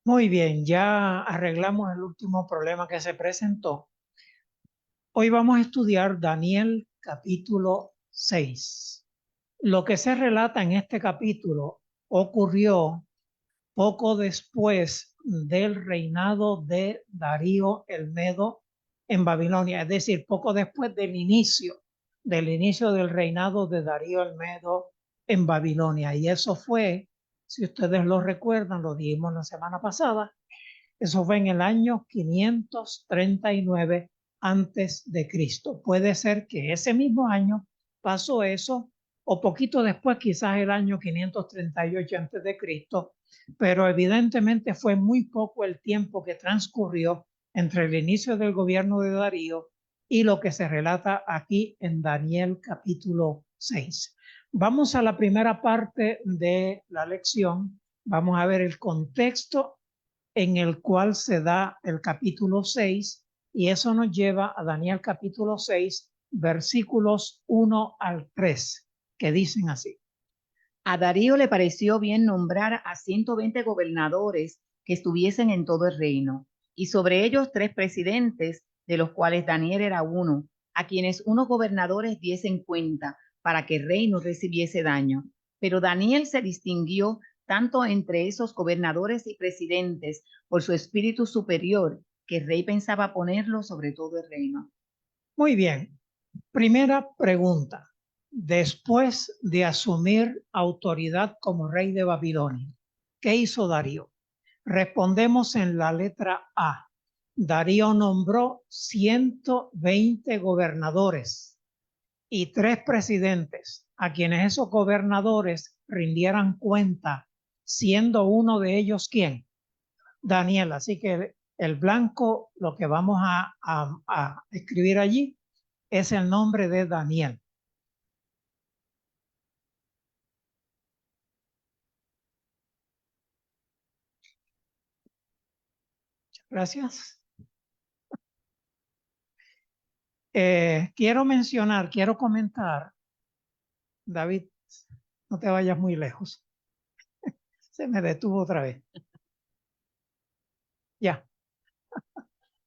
Muy bien, ya arreglamos el último problema que se presentó. Hoy vamos a estudiar Daniel capítulo 6. Lo que se relata en este capítulo ocurrió poco después del reinado de Darío el Medo en Babilonia, es decir, poco después del inicio del reinado de Darío el Medo en Babilonia. Y eso fue, si ustedes lo recuerdan, lo dijimos la semana pasada, eso fue en el año 539 antes de Cristo. Puede ser que ese mismo año pasó eso o poquito después, quizás el año 538 antes de Cristo, pero evidentemente fue muy poco el tiempo que transcurrió entre el inicio del gobierno de Darío y lo que se relata aquí en Daniel capítulo 6. Vamos a la primera parte de la lección. Vamos a ver el contexto en el cual se da el capítulo 6 y eso nos lleva a Daniel capítulo 6, versículos 1 al 3, que dicen así. A Darío le pareció bien nombrar a 120 gobernadores que estuviesen en todo el reino, y sobre ellos 3 presidentes, de los cuales Daniel era uno, a quienes unos gobernadores diesen cuenta, para que el rey no recibiese daño. Pero Daniel se distinguió tanto entre esos gobernadores y presidentes por su espíritu superior, que el rey pensaba ponerlo sobre todo el reino. Muy bien. Primera pregunta. Después de asumir autoridad como rey de Babilonia, ¿qué hizo Darío? Respondemos en la letra A. Darío nombró 120 gobernadores y 3 presidentes, a quienes esos gobernadores rindieran cuenta, siendo uno de ellos ¿quién? Daniel. Así que el blanco, lo que vamos a escribir allí es el nombre de Daniel. Gracias. Quiero comentar, David, no te vayas muy lejos. Se me detuvo otra vez. Ya,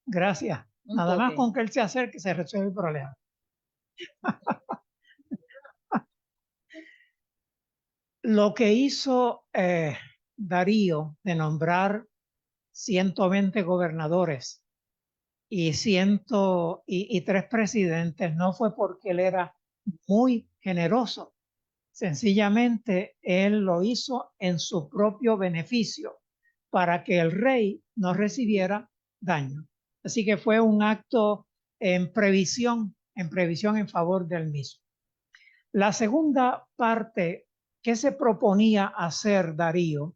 gracias. Nada más con que él se acerque se resuelve el problema. Lo que hizo Darío de nombrar 120 gobernadores y 3 presidentes no fue porque él era muy generoso. Sencillamente él lo hizo en su propio beneficio para que el rey no recibiera daño. Así que fue un acto en previsión en favor del mismo. La segunda parte que se proponía hacer Darío,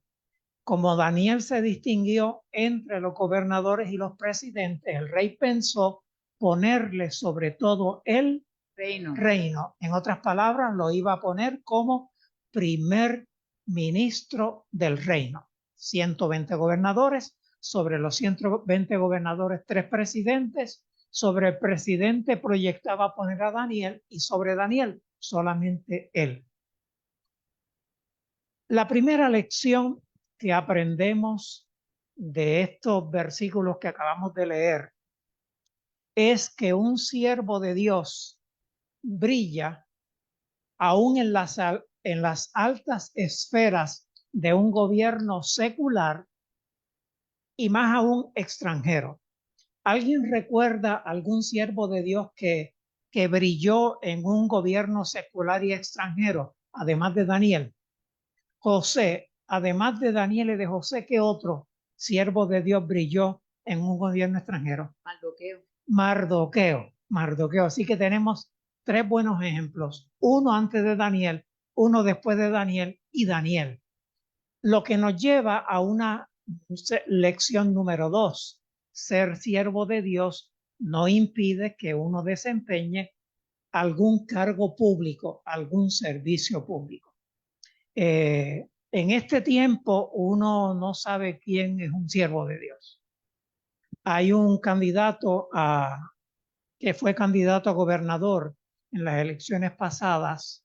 como Daniel se distinguió entre los gobernadores y los presidentes, el rey pensó ponerle sobre todo el reino. En otras palabras, lo iba a poner como primer ministro del reino. 120 gobernadores, sobre los 120 gobernadores, 3 presidentes. Sobre el presidente proyectaba poner a Daniel y sobre Daniel solamente él. La primera lección que aprendemos de estos versículos que acabamos de leer es que un siervo de Dios brilla aún en las altas esferas de un gobierno secular y más aún extranjero. ¿Alguien recuerda algún siervo de Dios que brilló en un gobierno secular y extranjero, además de Daniel? José, además de Daniel y de José, ¿qué otro siervo de Dios brilló en un gobierno extranjero? Mardoqueo. Así que tenemos 3 buenos ejemplos. Uno antes de Daniel, uno después de Daniel y Daniel. Lo que nos lleva a una lección número 2. Ser siervo de Dios no impide que uno desempeñe algún cargo público, algún servicio público. En este tiempo uno no sabe quién es un siervo de Dios. Hay un candidato que fue candidato a gobernador en las elecciones pasadas.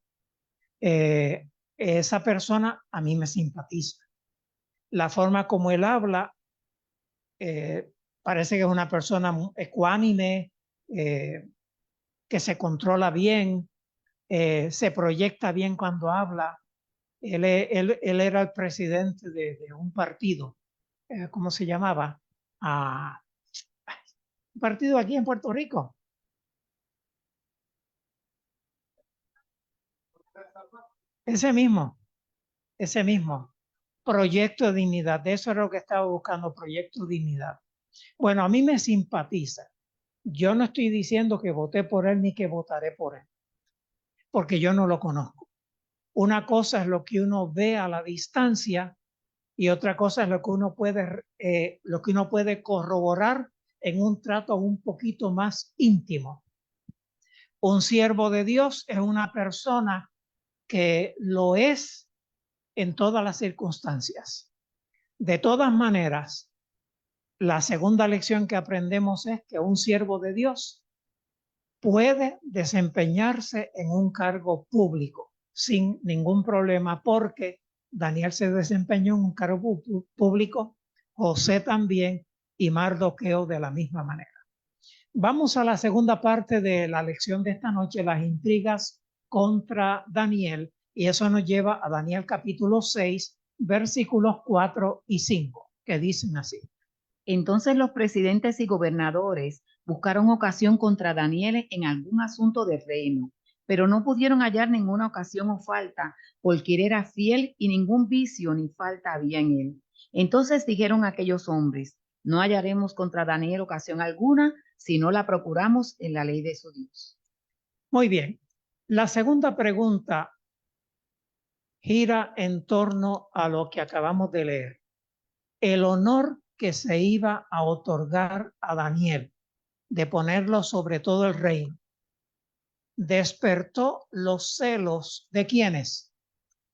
Esa persona a mí me simpatiza. La forma como él habla parece que es una persona ecuánime, que se controla bien, se proyecta bien cuando habla. Él era el presidente de un partido, ¿cómo se llamaba? Ah, un partido aquí en Puerto Rico. Ese mismo, ese mismo. Proyecto de Dignidad, de eso era lo que estaba buscando, Proyecto de Dignidad. Bueno, a mí me simpatiza. Yo no estoy diciendo que voté por él ni que votaré por él, porque yo no lo conozco. Una cosa es lo que uno ve a la distancia y otra cosa es lo que uno puede corroborar en un trato un poquito más íntimo. Un siervo de Dios es una persona que lo es en todas las circunstancias. De todas maneras, la segunda lección que aprendemos es que un siervo de Dios puede desempeñarse en un cargo público sin ningún problema, porque Daniel se desempeñó en un cargo público, José también y Mardoqueo de la misma manera. Vamos a la segunda parte de la lección de esta noche, las intrigas contra Daniel, y eso nos lleva a Daniel capítulo 6, versículos 4 y 5, que dicen así. Entonces los presidentes y gobernadores buscaron ocasión contra Daniel en algún asunto del reino, pero no pudieron hallar ninguna ocasión o falta, porque él era fiel y ningún vicio ni falta había en él. Entonces dijeron aquellos hombres: no hallaremos contra Daniel ocasión alguna, si no la procuramos en la ley de su Dios. Muy bien. La segunda pregunta gira en torno a lo que acabamos de leer. El honor que se iba a otorgar a Daniel de ponerlo sobre todo el reino despertó los celos de ¿quiénes?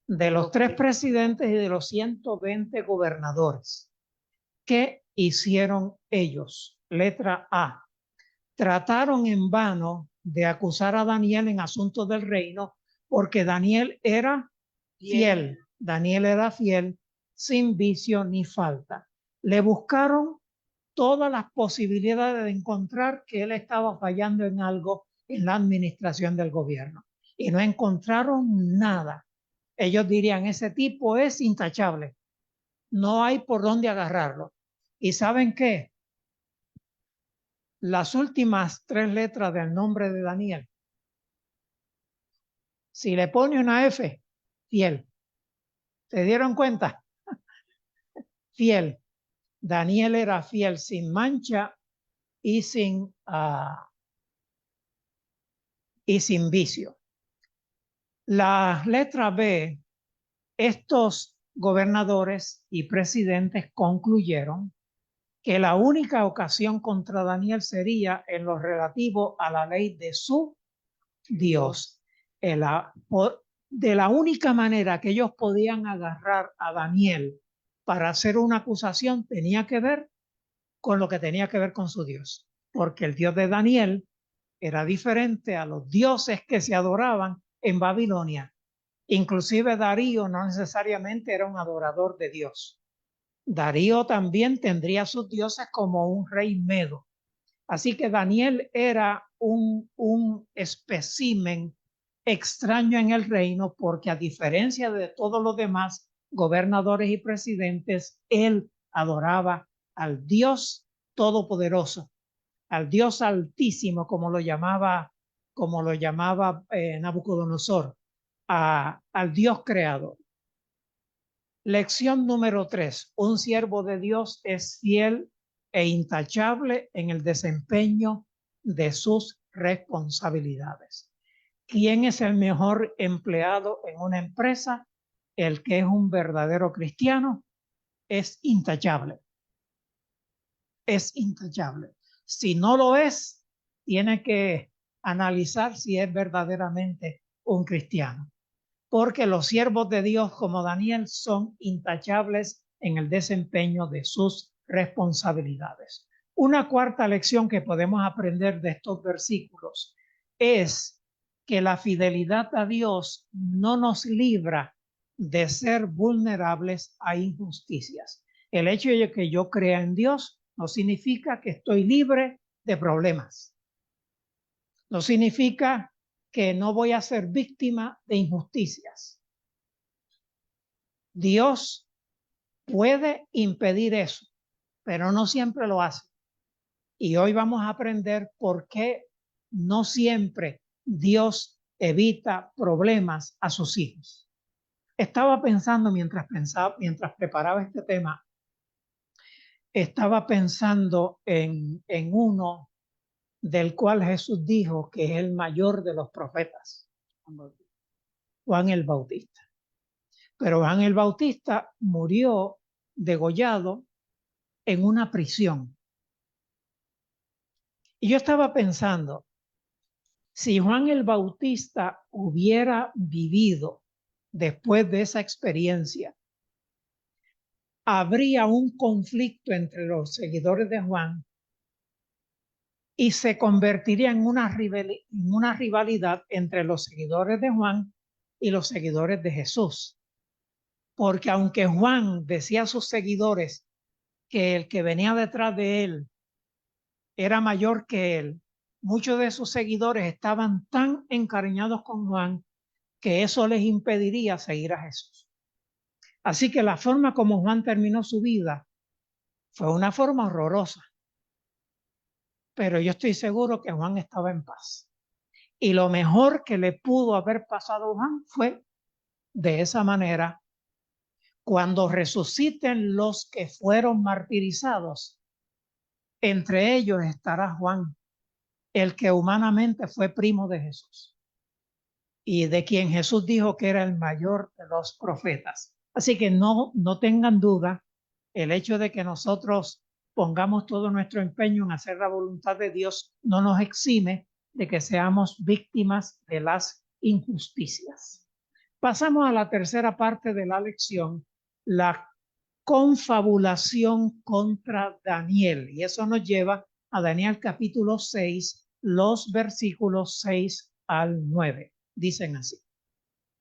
De los 3 presidentes y de los 120 gobernadores. ¿Qué hicieron ellos? Letra A. Trataron en vano de acusar a Daniel en asuntos del reino porque Daniel era fiel. Daniel era fiel, sin vicio ni falta. Le buscaron todas las posibilidades de encontrar que él estaba fallando en algo en la administración del gobierno y no encontraron nada. Ellos dirían, ese tipo es intachable, no hay por dónde agarrarlo. ¿Y saben qué? Las últimas 3 letras del nombre de Daniel, si le pone una F, fiel. ¿Se dieron cuenta? Fiel. Daniel era fiel, sin mancha y sin vicio. La letra B, estos gobernadores y presidentes concluyeron que la única ocasión contra Daniel sería en lo relativo a la ley de su Dios. De la única manera que ellos podían agarrar a Daniel para hacer una acusación tenía que ver con lo que tenía que ver con su Dios, porque el Dios de Daniel era diferente a los dioses que se adoraban en Babilonia. Inclusive Darío no necesariamente era un adorador de Dios. Darío también tendría sus dioses como un rey medo. Así que Daniel era un espécimen extraño en el reino porque a diferencia de todos los demás gobernadores y presidentes, él adoraba al Dios Todopoderoso, al Dios Altísimo, como lo llamaba Nabucodonosor, al Dios creador. Lección número 3. Un siervo de Dios es fiel e intachable en el desempeño de sus responsabilidades. ¿Quién es el mejor empleado en una empresa? El que es un verdadero cristiano es intachable. Es intachable. Si no lo es, tiene que analizar si es verdaderamente un cristiano. porque los siervos de Dios como Daniel son intachables en el desempeño de sus responsabilidades. Una cuarta lección que podemos aprender de estos versículos es que la fidelidad a Dios no nos libra de ser vulnerables a injusticias. El hecho de que yo crea en Dios no significa que estoy libre de problemas. No significa que no voy a ser víctima de injusticias. Dios puede impedir eso, pero no siempre lo hace. Y hoy vamos a aprender por qué no siempre Dios evita problemas a sus hijos. Estaba pensando mientras preparaba este tema, estaba pensando en uno del cual Jesús dijo que es el mayor de los profetas, Juan el Bautista. Pero Juan el Bautista murió degollado en una prisión. Y yo estaba pensando, si Juan el Bautista hubiera vivido después de esa experiencia, habría un conflicto entre los seguidores de Juan y se convertiría en una rivalidad entre los seguidores de Juan y los seguidores de Jesús. Porque aunque Juan decía a sus seguidores que el que venía detrás de él era mayor que él, muchos de sus seguidores estaban tan encariñados con Juan que eso les impediría seguir a Jesús. Así que la forma como Juan terminó su vida fue una forma horrorosa. Pero yo estoy seguro que Juan estaba en paz. Y lo mejor que le pudo haber pasado a Juan fue de esa manera. Cuando resuciten los que fueron martirizados, entre ellos estará Juan, el que humanamente fue primo de Jesús y de quien Jesús dijo que era el mayor de los profetas. Así que no tengan duda, el hecho de que nosotros pongamos todo nuestro empeño en hacer la voluntad de Dios no nos exime de que seamos víctimas de las injusticias. Pasamos a la tercera parte de la lección, la confabulación contra Daniel. Y eso nos lleva a Daniel capítulo 6, los versículos 6 al 9. Dicen así.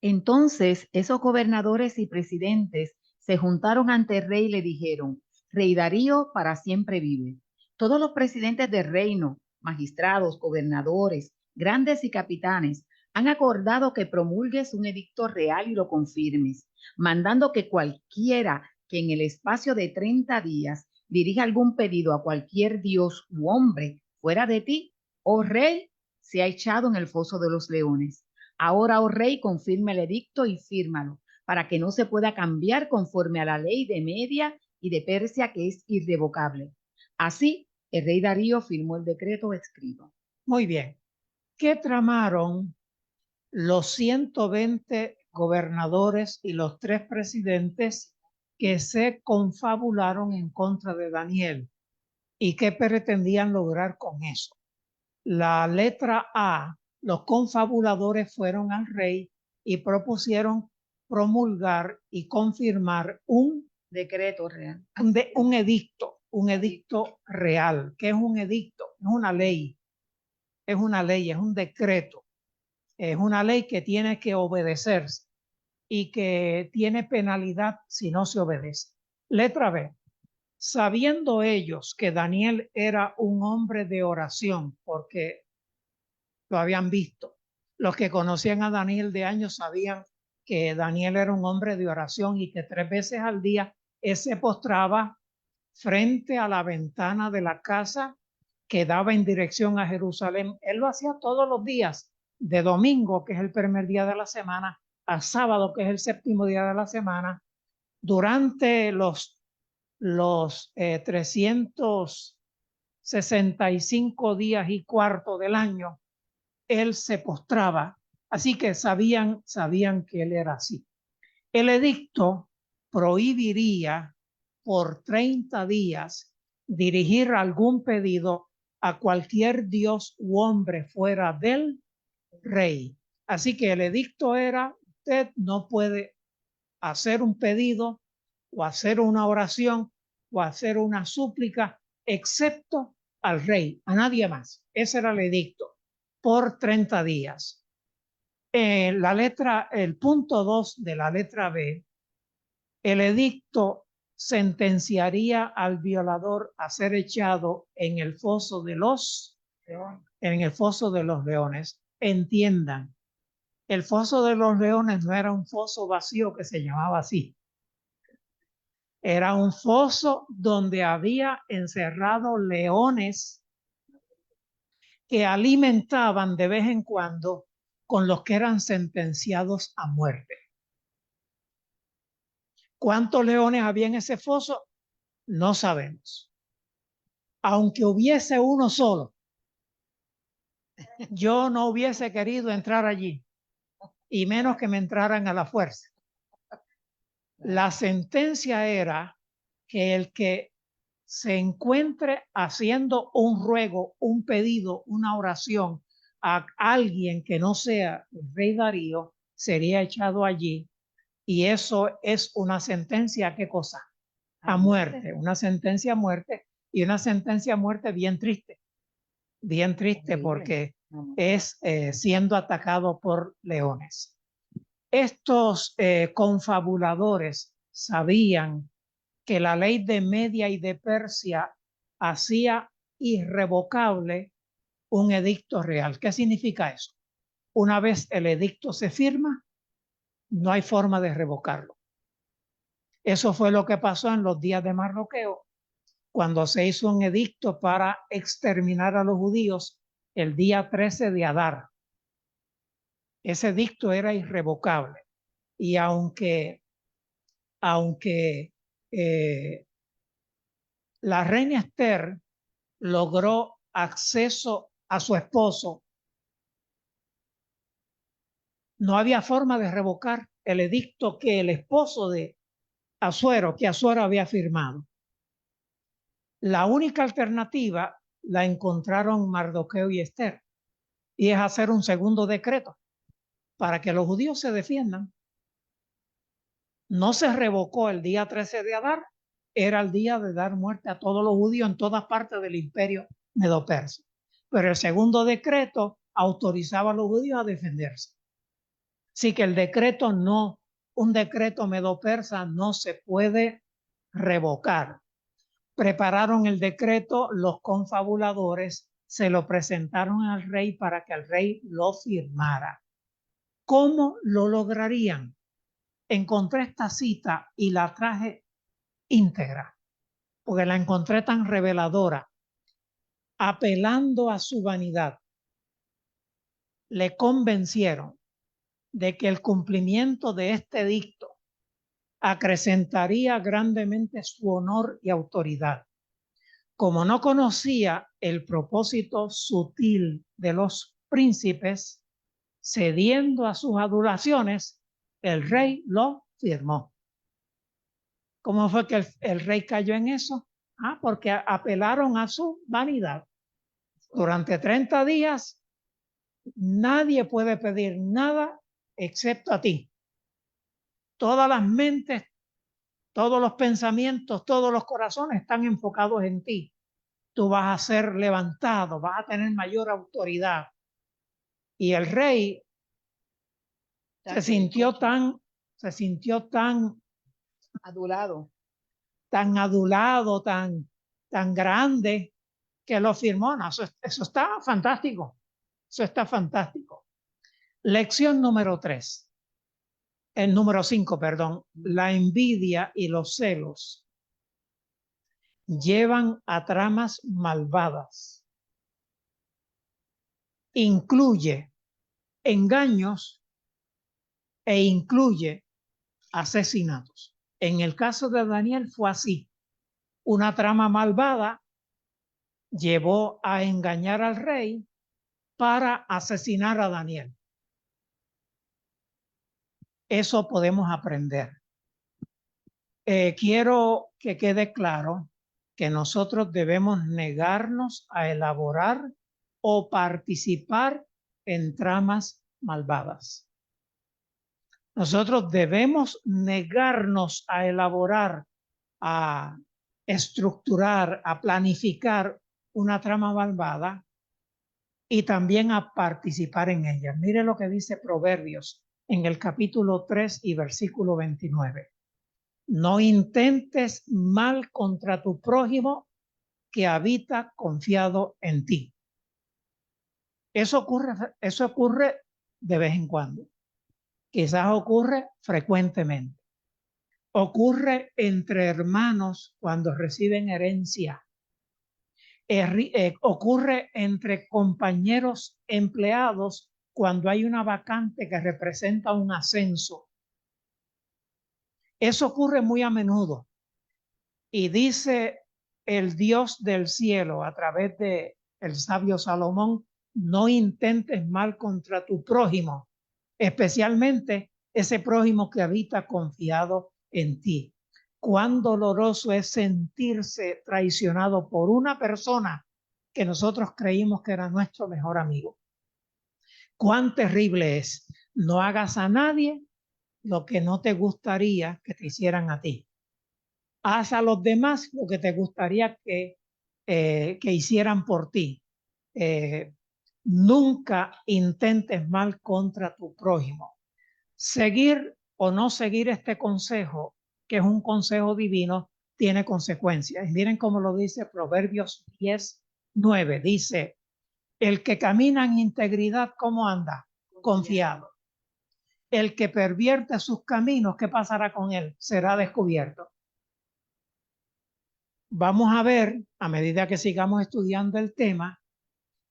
Entonces esos gobernadores y presidentes se juntaron ante el rey y le dijeron: Rey Darío para siempre vive. Todos los presidentes del reino, magistrados, gobernadores, grandes y capitanes, han acordado que promulgues un edicto real y lo confirmes, mandando que cualquiera que en el espacio de 30 días dirija algún pedido a cualquier dios u hombre fuera de ti, oh rey, sea echado en el foso de los leones. Ahora, oh rey, confirma el edicto y fírmalo, para que no se pueda cambiar conforme a la ley de Media y de Persia, que es irrevocable. Así, el rey Darío firmó el decreto escrito. Muy bien. ¿Qué tramaron los 120 gobernadores y los 3 presidentes que se confabularon en contra de Daniel? ¿Y qué pretendían lograr con eso? La letra A, los confabuladores fueron al rey y propusieron promulgar y confirmar un decreto real, un edicto real. ¿Qué es un edicto? No es una ley, es una ley, es un decreto, es una ley que tiene que obedecerse y que tiene penalidad si no se obedece. Letra B. Sabiendo ellos que Daniel era un hombre de oración, porque lo habían visto. Los que conocían a Daniel de años sabían que Daniel era un hombre de oración y que 3 veces al día él se postraba frente a la ventana de la casa que daba en dirección a Jerusalén. Él lo hacía todos los días, de domingo, que es el primer día de la semana, a sábado, que es el séptimo día de la semana, durante los 365 días y cuarto del año. Él se postraba, así que sabían que él era así. El edicto prohibiría por 30 días dirigir algún pedido a cualquier dios u hombre fuera del rey. Así que el edicto era: usted no puede hacer un pedido o hacer una oración o hacer una súplica excepto al rey, a nadie más. Ese era el edicto por 30 días. El punto 2 de la letra B, el edicto sentenciaría al violador a ser echado en el foso de los leones. Entiendan, el foso de los leones no era un foso vacío que se llamaba así. Era un foso donde había encerrados leones que alimentaban de vez en cuando con los que eran sentenciados a muerte. ¿Cuántos leones había en ese foso? No sabemos. Aunque hubiese uno solo, yo no hubiese querido entrar allí, y menos que me entraran a la fuerza. La sentencia era que el que se encuentre haciendo un ruego, un pedido, una oración a alguien que no sea el rey Darío, sería echado allí. Y eso es una sentencia, ¿qué cosa? A muerte. Una sentencia a muerte, y una sentencia a muerte bien triste porque es siendo atacado por leones. Estos confabuladores sabían que la ley de Media y de Persia hacía irrevocable un edicto real. ¿Qué significa eso? Una vez el edicto se firma, no hay forma de revocarlo. Eso fue lo que pasó en los días de Mardoqueo, cuando se hizo un edicto para exterminar a los judíos el día 13 de Adar. Ese edicto era irrevocable. Y aunque la reina Esther logró acceso a su esposo, no había forma de revocar el edicto que el esposo de Asuero había firmado. La única alternativa la encontraron Mardoqueo y Esther, y es hacer un segundo decreto para que los judíos se defiendan. No se revocó el día 13 de Adar, era el día de dar muerte a todos los judíos en todas partes del imperio medo-persa. Pero el segundo decreto autorizaba a los judíos a defenderse. Así que un decreto medo-persa no se puede revocar. Prepararon el decreto, los confabuladores se lo presentaron al rey para que el rey lo firmara. ¿Cómo lo lograrían? Encontré esta cita y la traje íntegra, porque la encontré tan reveladora. Apelando a su vanidad, le convencieron de que el cumplimiento de este edicto acrecentaría grandemente su honor y autoridad. Como no conocía el propósito sutil de los príncipes, cediendo a sus adulaciones, el rey lo firmó. ¿Cómo fue que el rey cayó en eso? Porque apelaron a su vanidad. Durante 30 días, nadie puede pedir nada excepto a ti. Todas las mentes, todos los pensamientos, todos los corazones están enfocados en ti. Tú vas a ser levantado, vas a tener mayor autoridad. Y el rey se sintió tan adulado, tan grande, que lo firmó. No, eso está fantástico. Eso está fantástico. Lección número 5, perdón. La envidia y los celos llevan a tramas malvadas. Incluye engaños e incluye asesinatos. En el caso de Daniel fue así. Una trama malvada llevó a engañar al rey para asesinar a Daniel. Eso podemos aprender. Quiero que quede claro que nosotros debemos negarnos a elaborar o participar en tramas malvadas. Nosotros debemos negarnos a elaborar, a estructurar, a planificar una trama malvada y también a participar en ella. Mire lo que dice Proverbios en el capítulo 3 y versículo 29. No intentes mal contra tu prójimo que habita confiado en ti. Eso ocurre de vez en cuando. Quizás ocurre frecuentemente. Ocurre entre hermanos cuando reciben herencia. Ocurre entre compañeros empleados cuando hay una vacante que representa un ascenso. Eso ocurre muy a menudo. Y dice el Dios del cielo a través de el sabio Salomón, no intentes mal contra tu prójimo, especialmente ese prójimo que habita confiado en ti. Cuán doloroso es sentirse traicionado por una persona que nosotros creímos que era nuestro mejor amigo. Cuán terrible es. No hagas a nadie lo que no te gustaría que te hicieran a ti. Haz a los demás lo que te gustaría que hicieran por ti. Nunca intentes mal contra tu prójimo. Seguir o no seguir este consejo, que es un consejo divino, tiene consecuencias. Y miren cómo lo dice Proverbios 10:9. Dice, el que camina en integridad, ¿cómo anda? Confiado. El que pervierte sus caminos, ¿qué pasará con él? Será descubierto. Vamos a ver, a medida que sigamos estudiando el tema,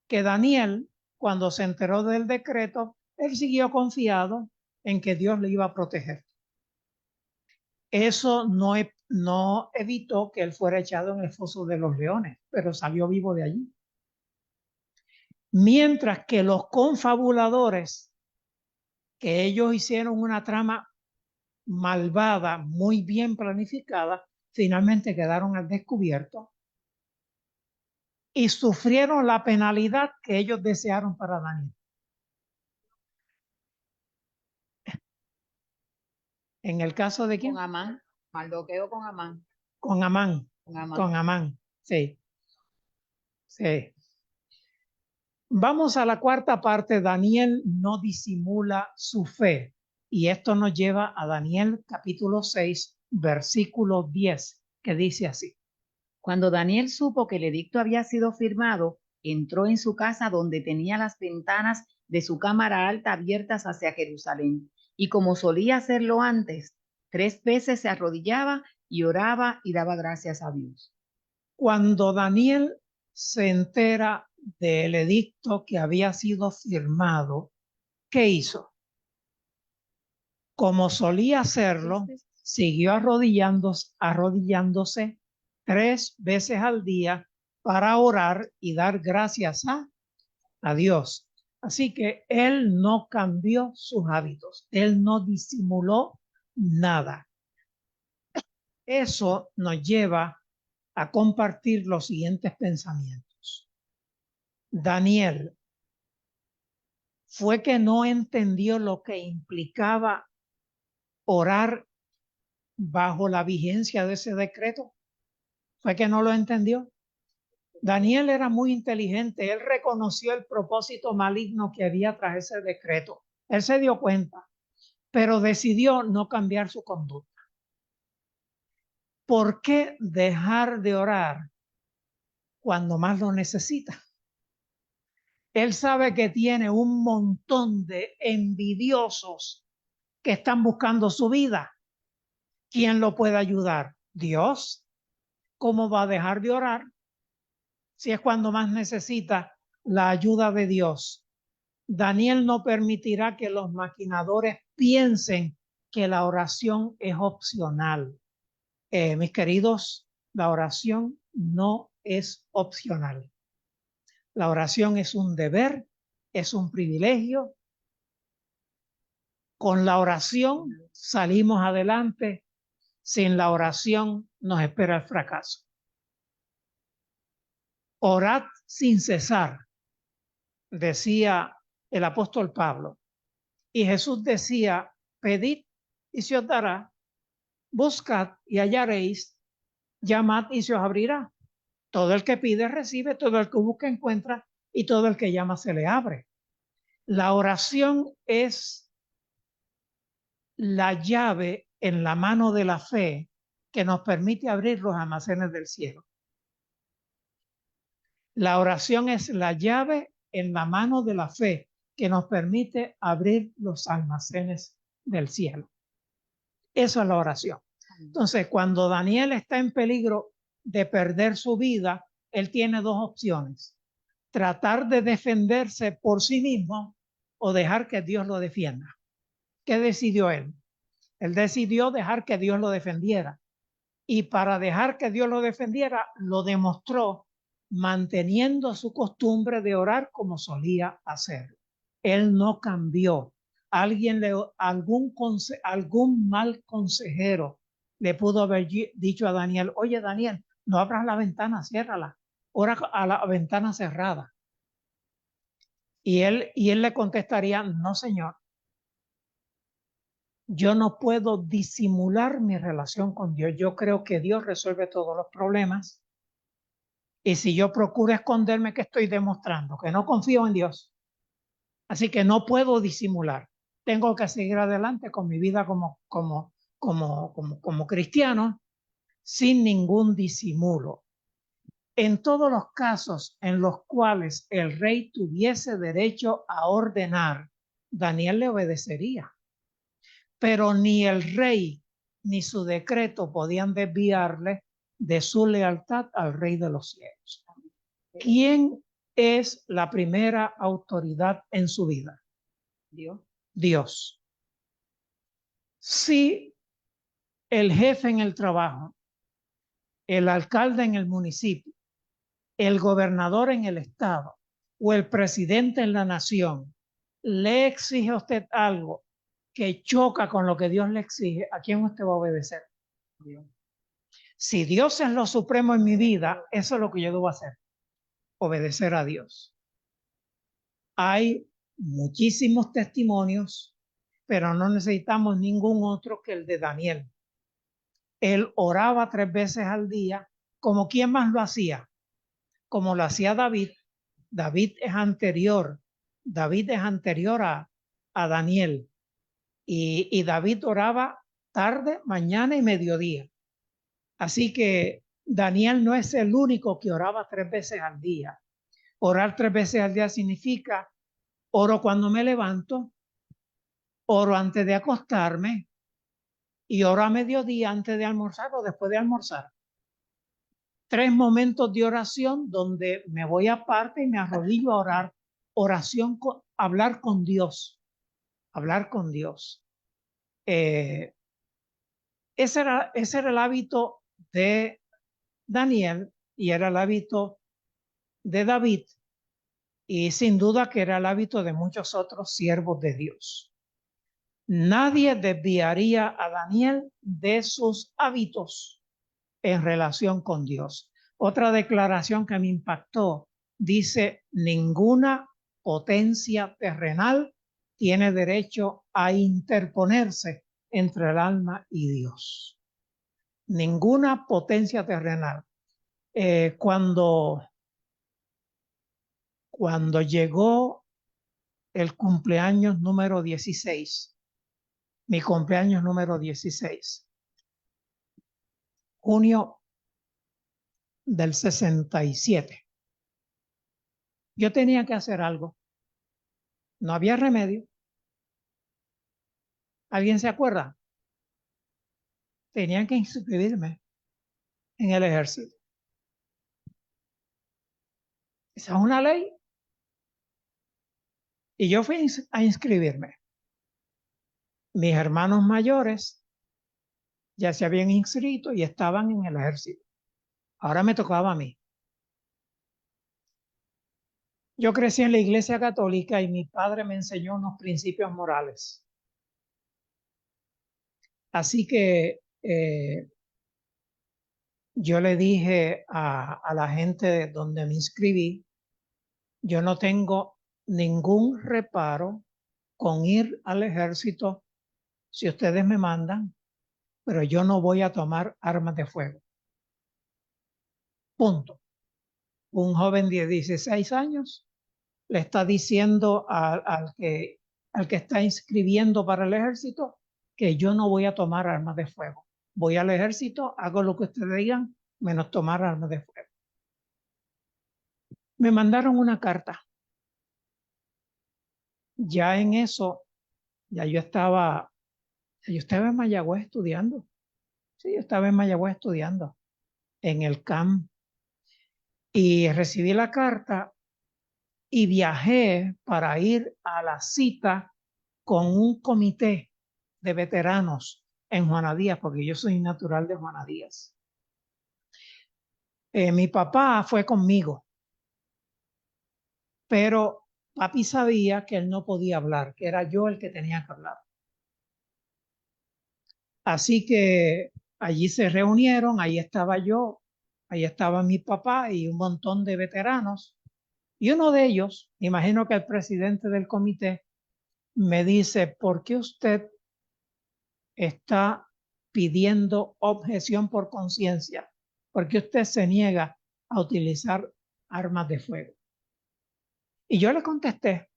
que Daniel, cuando se enteró del decreto, él siguió confiado en que Dios le iba a proteger. Eso no evitó que él fuera echado en el foso de los leones, pero salió vivo de allí. Mientras que los confabuladores, que ellos hicieron una trama malvada, muy bien planificada, finalmente quedaron al descubierto y sufrieron la penalidad que ellos desearon para Daniel. En el caso de quién? Con Amán, Mardoqueo con Amán. Con Amán. Con Amán. Con Amán, sí. Sí. Vamos a la cuarta parte. Daniel no disimula su fe. Y esto nos lleva a Daniel capítulo 6, versículo 10, que dice así. Cuando Daniel supo que el edicto había sido firmado, entró en su casa donde tenía las ventanas de su cámara alta abiertas hacia Jerusalén. Y como solía hacerlo antes, 3 veces se arrodillaba y oraba y daba gracias a Dios. Cuando Daniel se entera del edicto que había sido firmado, ¿qué hizo? Como solía hacerlo, siguió arrodillándose 3 veces al día para orar y dar gracias a Dios. Así que él no cambió sus hábitos, él no disimuló nada. Eso nos lleva a compartir los siguientes pensamientos. Daniel, ¿fue que no entendió lo que implicaba orar bajo la vigencia de ese decreto? ¿Fue que no lo entendió? Daniel era muy inteligente, él reconoció el propósito maligno que había tras ese decreto. Él se dio cuenta, pero decidió no cambiar su conducta. ¿Por qué dejar de orar cuando más lo necesita? Él sabe que tiene un montón de envidiosos que están buscando su vida. ¿Quién lo puede ayudar? Dios. ¿Cómo va a dejar de orar si es cuando más necesita la ayuda de Dios? Daniel no permitirá que los maquinadores piensen que la oración es opcional. Mis queridos, la oración no es opcional. La oración es un deber, es un privilegio. Con la oración salimos adelante. Sin la oración nos espera el fracaso. Orad sin cesar, decía el apóstol Pablo. Y Jesús decía pedid y se os dará, buscad y hallaréis, llamad y se os abrirá. Todo el que pide recibe, todo el que busca encuentra y todo el que llama se le abre. La oración es la llave en la mano de la fe que nos permite abrir los almacenes del cielo. La oración es la llave en la mano de la fe que nos permite abrir los almacenes del cielo. Eso es la oración. Entonces, cuando Daniel está en peligro de perder su vida, él tiene dos opciones: tratar de defenderse por sí mismo o dejar que Dios lo defienda. ¿Qué decidió él? Él decidió dejar que Dios lo defendiera. Y para dejar que Dios lo defendiera, lo demostró manteniendo su costumbre de orar como solía hacer. Él no cambió. Algún mal consejero le pudo haber dicho a Daniel: oye, Daniel, no abras la ventana, ciérrala, ora a la ventana cerrada. Y él le contestaría: no, señor, yo no puedo disimular mi relación con Dios. Yo creo que Dios resuelve todos los problemas. Y si yo procuro esconderme, ¿qué estoy demostrando? Que no confío en Dios. Así que no puedo disimular. Tengo que seguir adelante con mi vida como cristiano sin ningún disimulo. En todos los casos en los cuales el rey tuviese derecho a ordenar, Daniel le obedecería. Pero ni el rey ni su decreto podían desviarle de su lealtad al Rey de los cielos. ¿Quién es la primera autoridad en su vida? Dios. Dios. Si el jefe en el trabajo, el alcalde en el municipio, el gobernador en el estado o el presidente en la nación le exige a usted algo que choca con lo que Dios le exige, ¿a quién usted va a obedecer? Dios. Si Dios es lo supremo en mi vida, eso es lo que yo debo hacer: obedecer a Dios. Hay muchísimos testimonios, pero no necesitamos ningún otro que el de Daniel. Él oraba 3 veces al día. ¿Como quién más lo hacía? Como lo hacía David. David es anterior a Daniel. Y David oraba tarde, mañana y mediodía. Así que Daniel no es el único que oraba 3 veces al día. Orar 3 veces al día significa: oro cuando me levanto, oro antes de acostarme y oro a mediodía antes de almorzar o después de almorzar. 3 momentos de oración donde me voy aparte y me arrodillo a orar. Oración, hablar con Dios. Hablar con Dios. Ese era el hábito de Daniel y era el hábito de David, y sin duda que era el hábito de muchos otros siervos de Dios. Nadie desviaría a Daniel de sus hábitos en relación con Dios. Otra declaración que me impactó dice: ninguna potencia terrenal tiene derecho a interponerse entre el alma y Dios. Ninguna potencia terrenal. Cuando llegó el cumpleaños número 16, mi cumpleaños número 16, junio del 67. Yo tenía que hacer algo. No había remedio. ¿Alguien se acuerda? Tenían que inscribirme en el ejército. Esa es una ley. Y yo fui a inscribirme. Mis hermanos mayores ya se habían inscrito y estaban en el ejército. Ahora me tocaba a mí. Yo crecí en la iglesia católica y mi padre me enseñó unos principios morales. Así que yo le dije a la gente donde me inscribí: yo no tengo ningún reparo con ir al ejército si ustedes me mandan, pero yo no voy a tomar armas de fuego. Punto. Un joven de 16 años le está diciendo al que está inscribiendo para el ejército que yo no voy a tomar armas de fuego. Voy al ejército, hago lo que ustedes digan, menos tomar armas de fuego. Me mandaron una carta. Ya en eso, ya yo estaba en Mayagüez estudiando. Sí, yo estaba en Mayagüez estudiando en el CAM y recibí la carta y viajé para ir a la cita con un comité de veteranos en Juana Díaz, porque yo soy natural de Juana Díaz. Mi papá fue conmigo, pero papi sabía que él no podía hablar, que era yo el que tenía que hablar. Así que allí se reunieron, ahí estaba yo, ahí estaba mi papá y un montón de veteranos. Y uno de ellos, imagino que el presidente del comité, me dice, ¿por qué usted está pidiendo objeción por conciencia? ¿Por qué usted se niega a utilizar armas de fuego? Y yo le contesté,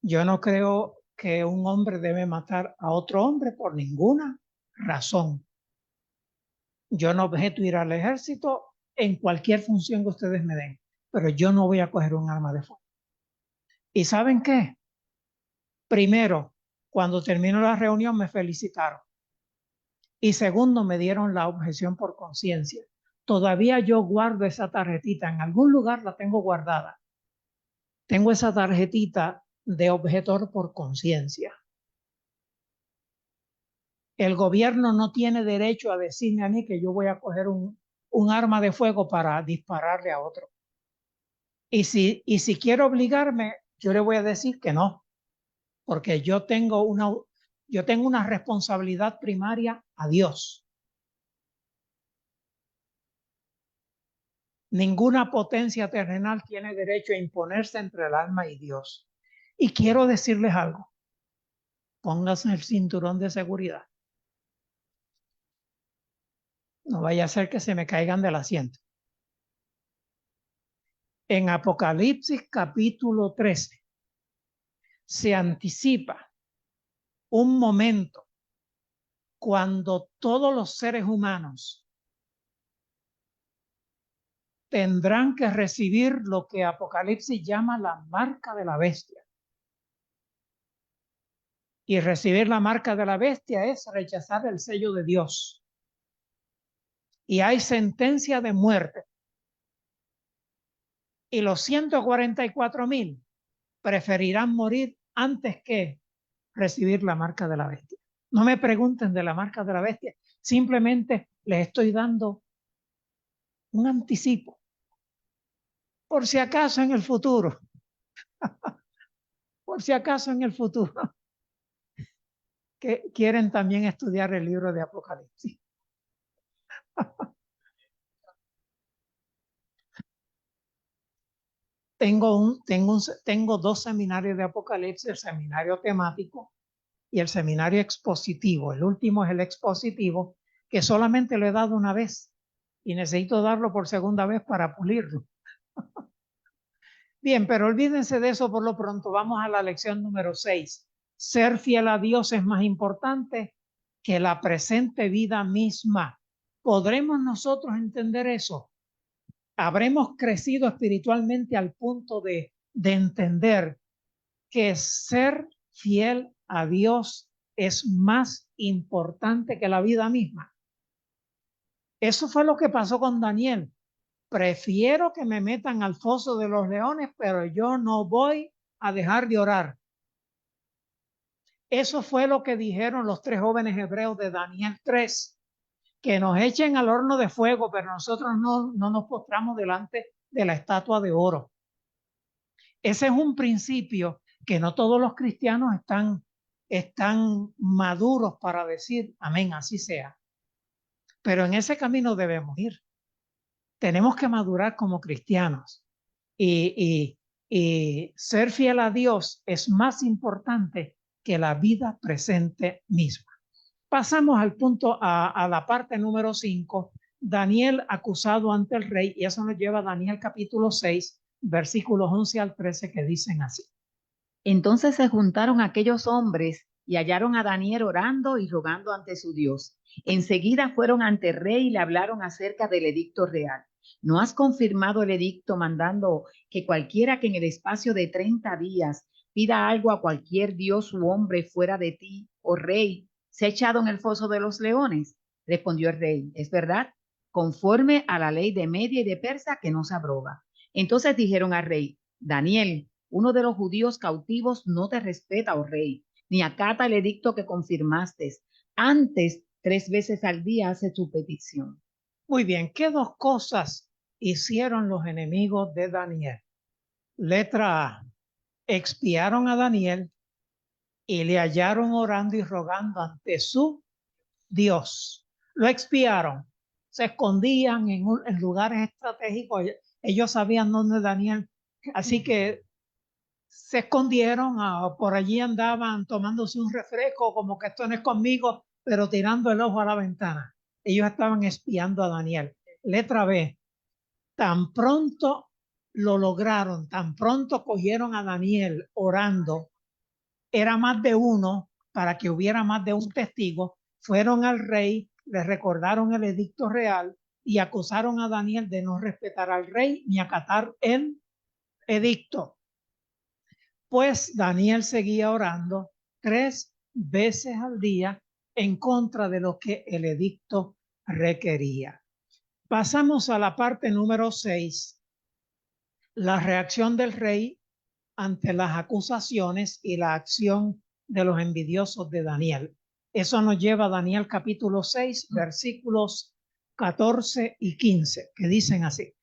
yo no creo que un hombre debe matar a otro hombre por ninguna razón. Yo no objeto ir al ejército en cualquier función que ustedes me den, pero yo no voy a coger un arma de fuego. ¿Y saben qué? Primero, cuando terminó la reunión me felicitaron. Y segundo, me dieron la objeción por conciencia. Todavía yo guardo esa tarjetita, en algún lugar la tengo guardada. Tengo esa tarjetita de objetor por conciencia. El gobierno no tiene derecho a decirme a mí que yo voy a coger un arma de fuego para dispararle a otro. Y si quiere obligarme, yo le voy a decir que no, porque yo tengo una responsabilidad primaria a Dios. Ninguna potencia terrenal tiene derecho a imponerse entre el alma y Dios. Y quiero decirles algo. Pónganse el cinturón de seguridad. No vaya a ser que se me caigan del asiento. En Apocalipsis capítulo 13 se anticipa un momento cuando todos los seres humanos tendrán que recibir lo que Apocalipsis llama la marca de la bestia. Y recibir la marca de la bestia es rechazar el sello de Dios. Y hay sentencia de muerte. Y los 144,000 preferirán morir antes que recibir la marca de la bestia. No me pregunten de la marca de la bestia, simplemente les estoy dando un anticipo. Por si acaso en el futuro, por si acaso en el futuro, que quieren también estudiar el libro de Apocalipsis. Tengo dos seminarios de Apocalipsis, el seminario temático y el seminario expositivo. El último es el expositivo, que solamente lo he dado una vez y necesito darlo por segunda vez para pulirlo. Bien, pero olvídense de eso por lo pronto. Vamos a la lección número 6. Ser fiel a Dios es más importante que la presente vida misma. ¿Podremos nosotros entender eso? ¿Habremos crecido espiritualmente al punto de entender que ser fiel a Dios es más importante que la vida misma? Eso fue lo que pasó con Daniel. Prefiero que me metan al foso de los leones, pero yo no voy a dejar de orar. Eso fue lo que dijeron los 3 jóvenes hebreos de Daniel 3, que nos echen al horno de fuego, pero nosotros no nos postramos delante de la estatua de oro. Ese es un principio que no todos los cristianos están maduros para decir, amén, así sea. Pero en ese camino debemos ir. Tenemos que madurar como cristianos y ser fiel a Dios es más importante que la vida presente misma. Pasamos al punto, a la parte número 5, Daniel acusado ante el rey, y eso nos lleva a Daniel capítulo 6, versículos 11 al 13, que dicen así. Entonces se juntaron aquellos hombres y hallaron a Daniel orando y rogando ante su Dios. Enseguida fueron ante el rey y le hablaron acerca del edicto real. ¿No has confirmado el edicto mandando que cualquiera que en el espacio de 30 días pida algo a cualquier dios u hombre fuera de ti, oh rey, sea echado en el foso de los leones? Respondió el rey, es verdad, conforme a la ley de Media y de Persia que no se abroga. Entonces dijeron al rey, Daniel, uno de los judíos cautivos no te respeta, oh rey, ni acata el edicto que confirmaste. Antes, 3 veces al día hace su petición. Muy bien, ¿qué dos cosas hicieron los enemigos de Daniel? Letra A, expiaron a Daniel y le hallaron orando y rogando ante su Dios. Lo expiaron, se escondían en lugares estratégicos. Ellos sabían dónde Daniel, así que se escondieron, por allí andaban tomándose un refresco, como que esto no es conmigo, pero tirando el ojo a la ventana. Ellos estaban espiando a Daniel. Letra B, tan pronto lo lograron, tan pronto cogieron a Daniel orando, era más de uno, para que hubiera más de un testigo, fueron al rey, le recordaron el edicto real y acusaron a Daniel de no respetar al rey ni acatar el edicto. Pues Daniel seguía orando 3 veces al día en contra de lo que el edicto requería. Pasamos a la parte número 6, la reacción del rey ante las acusaciones y la acción de los envidiosos de Daniel. Eso nos lleva a Daniel capítulo 6, versículos 14 y 15, que dicen así.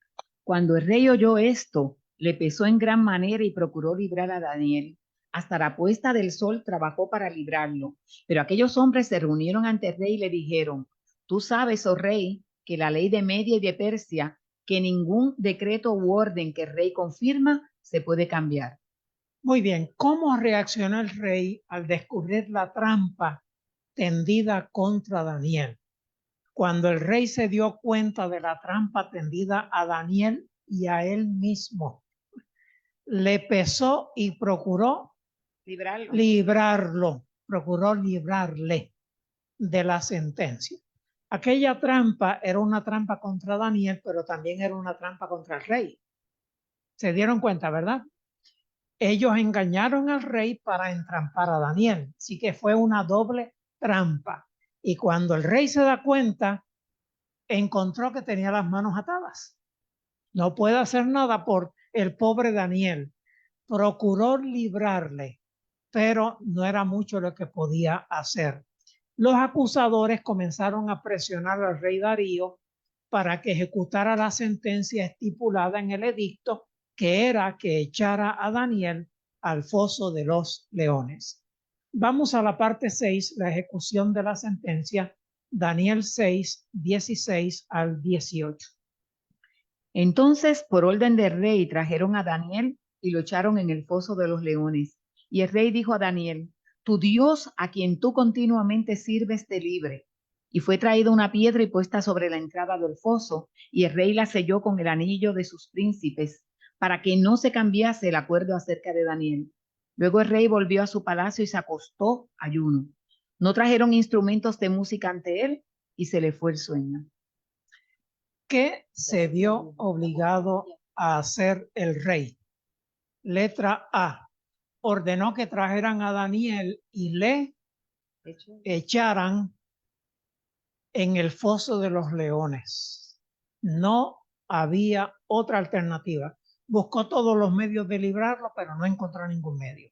Cuando el rey oyó esto, le pesó en gran manera y procuró librar a Daniel. Hasta la puesta del sol trabajó para librarlo. Pero aquellos hombres se reunieron ante el rey y le dijeron, tú sabes, oh rey, que la ley de Media y de Persia, que ningún decreto u orden que el rey confirma se puede cambiar. Muy bien, ¿cómo reaccionó el rey al descubrir la trampa tendida contra Daniel? Cuando el rey se dio cuenta de la trampa tendida a Daniel y a él mismo, le pesó y procuró procuró librarle de la sentencia. Aquella trampa era una trampa contra Daniel, pero también era una trampa contra el rey. Se dieron cuenta, ¿verdad? Ellos engañaron al rey para entrampar a Daniel, así que fue una doble trampa. Y cuando el rey se da cuenta, encontró que tenía las manos atadas. No puede hacer nada por el pobre Daniel. Procuró librarle, pero no era mucho lo que podía hacer. Los acusadores comenzaron a presionar al rey Darío para que ejecutara la sentencia estipulada en el edicto, que era que echara a Daniel al foso de los leones. Vamos a la parte 6, la ejecución de la sentencia, Daniel 6, 16 al 18. Entonces, por orden del rey, trajeron a Daniel y lo echaron en el foso de los leones. Y el rey dijo a Daniel, tu Dios, a quien tú continuamente sirves, te libre. Y fue traída una piedra y puesta sobre la entrada del foso, y el rey la selló con el anillo de sus príncipes, para que no se cambiase el acuerdo acerca de Daniel. Luego el rey volvió a su palacio y se acostó ayuno. No trajeron instrumentos de música ante él, y se le fue el sueño. ¿Qué se vio obligado a hacer el rey? Letra A, ordenó que trajeran a Daniel y le echaran en el foso de los leones. No había otra alternativa. Buscó todos los medios de librarlo, pero no encontró ningún medio.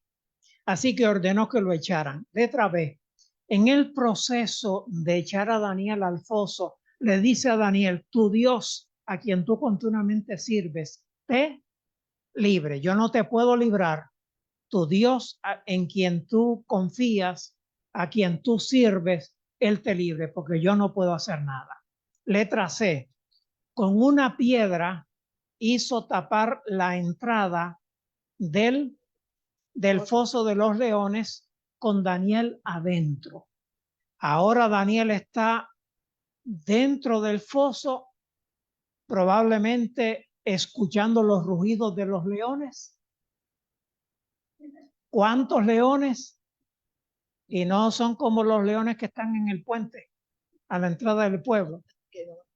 Así que ordenó que lo echaran. Letra B, en el proceso de echar a Daniel al foso, le dice a Daniel, tu Dios, a quien tú continuamente sirves, te libre. Yo no te puedo librar. Tu Dios, en quien tú confías, a quien tú sirves, Él te libre, porque yo no puedo hacer nada. Letra C, con una piedra hizo tapar la entrada del foso de los leones con Daniel adentro. Ahora Daniel está dentro del foso, probablemente escuchando los rugidos de los leones. ¿Cuántos leones? Y no son como los leones que están en el puente a la entrada del pueblo.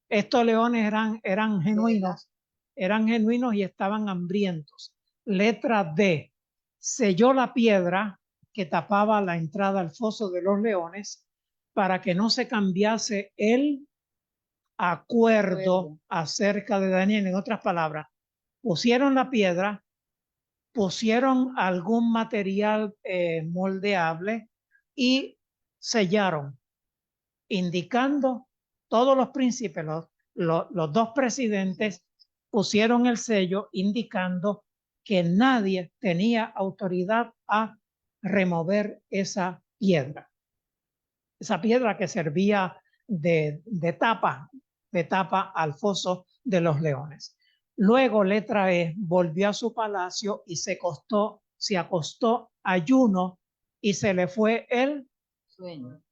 Estos leones eran genuinos y estaban hambrientos. Letra D. Selló la piedra que tapaba la entrada al foso de los leones para que no se cambiase el acuerdo acerca de Daniel. En otras palabras, pusieron la piedra, pusieron algún material moldeable y sellaron, indicando todos los príncipes, los dos presidentes pusieron el sello indicando que nadie tenía autoridad a remover esa piedra que servía de tapa al foso de los leones. Luego, letra E, volvió a su palacio y se acostó ayuno y se le fue el sueño.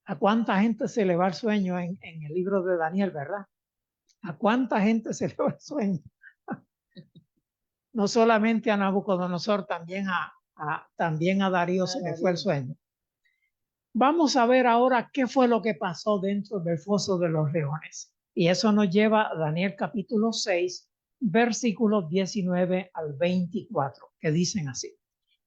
¿A cuánta gente se le va el sueño en el libro de Daniel, verdad? ¿A cuánta gente se le va el sueño? No solamente a Nabucodonosor, también a Darío se le fue el sueño. Vamos a ver ahora qué fue lo que pasó dentro del foso de los leones. Y eso nos lleva a Daniel capítulo 6, versículos 19 al 24, que dicen así.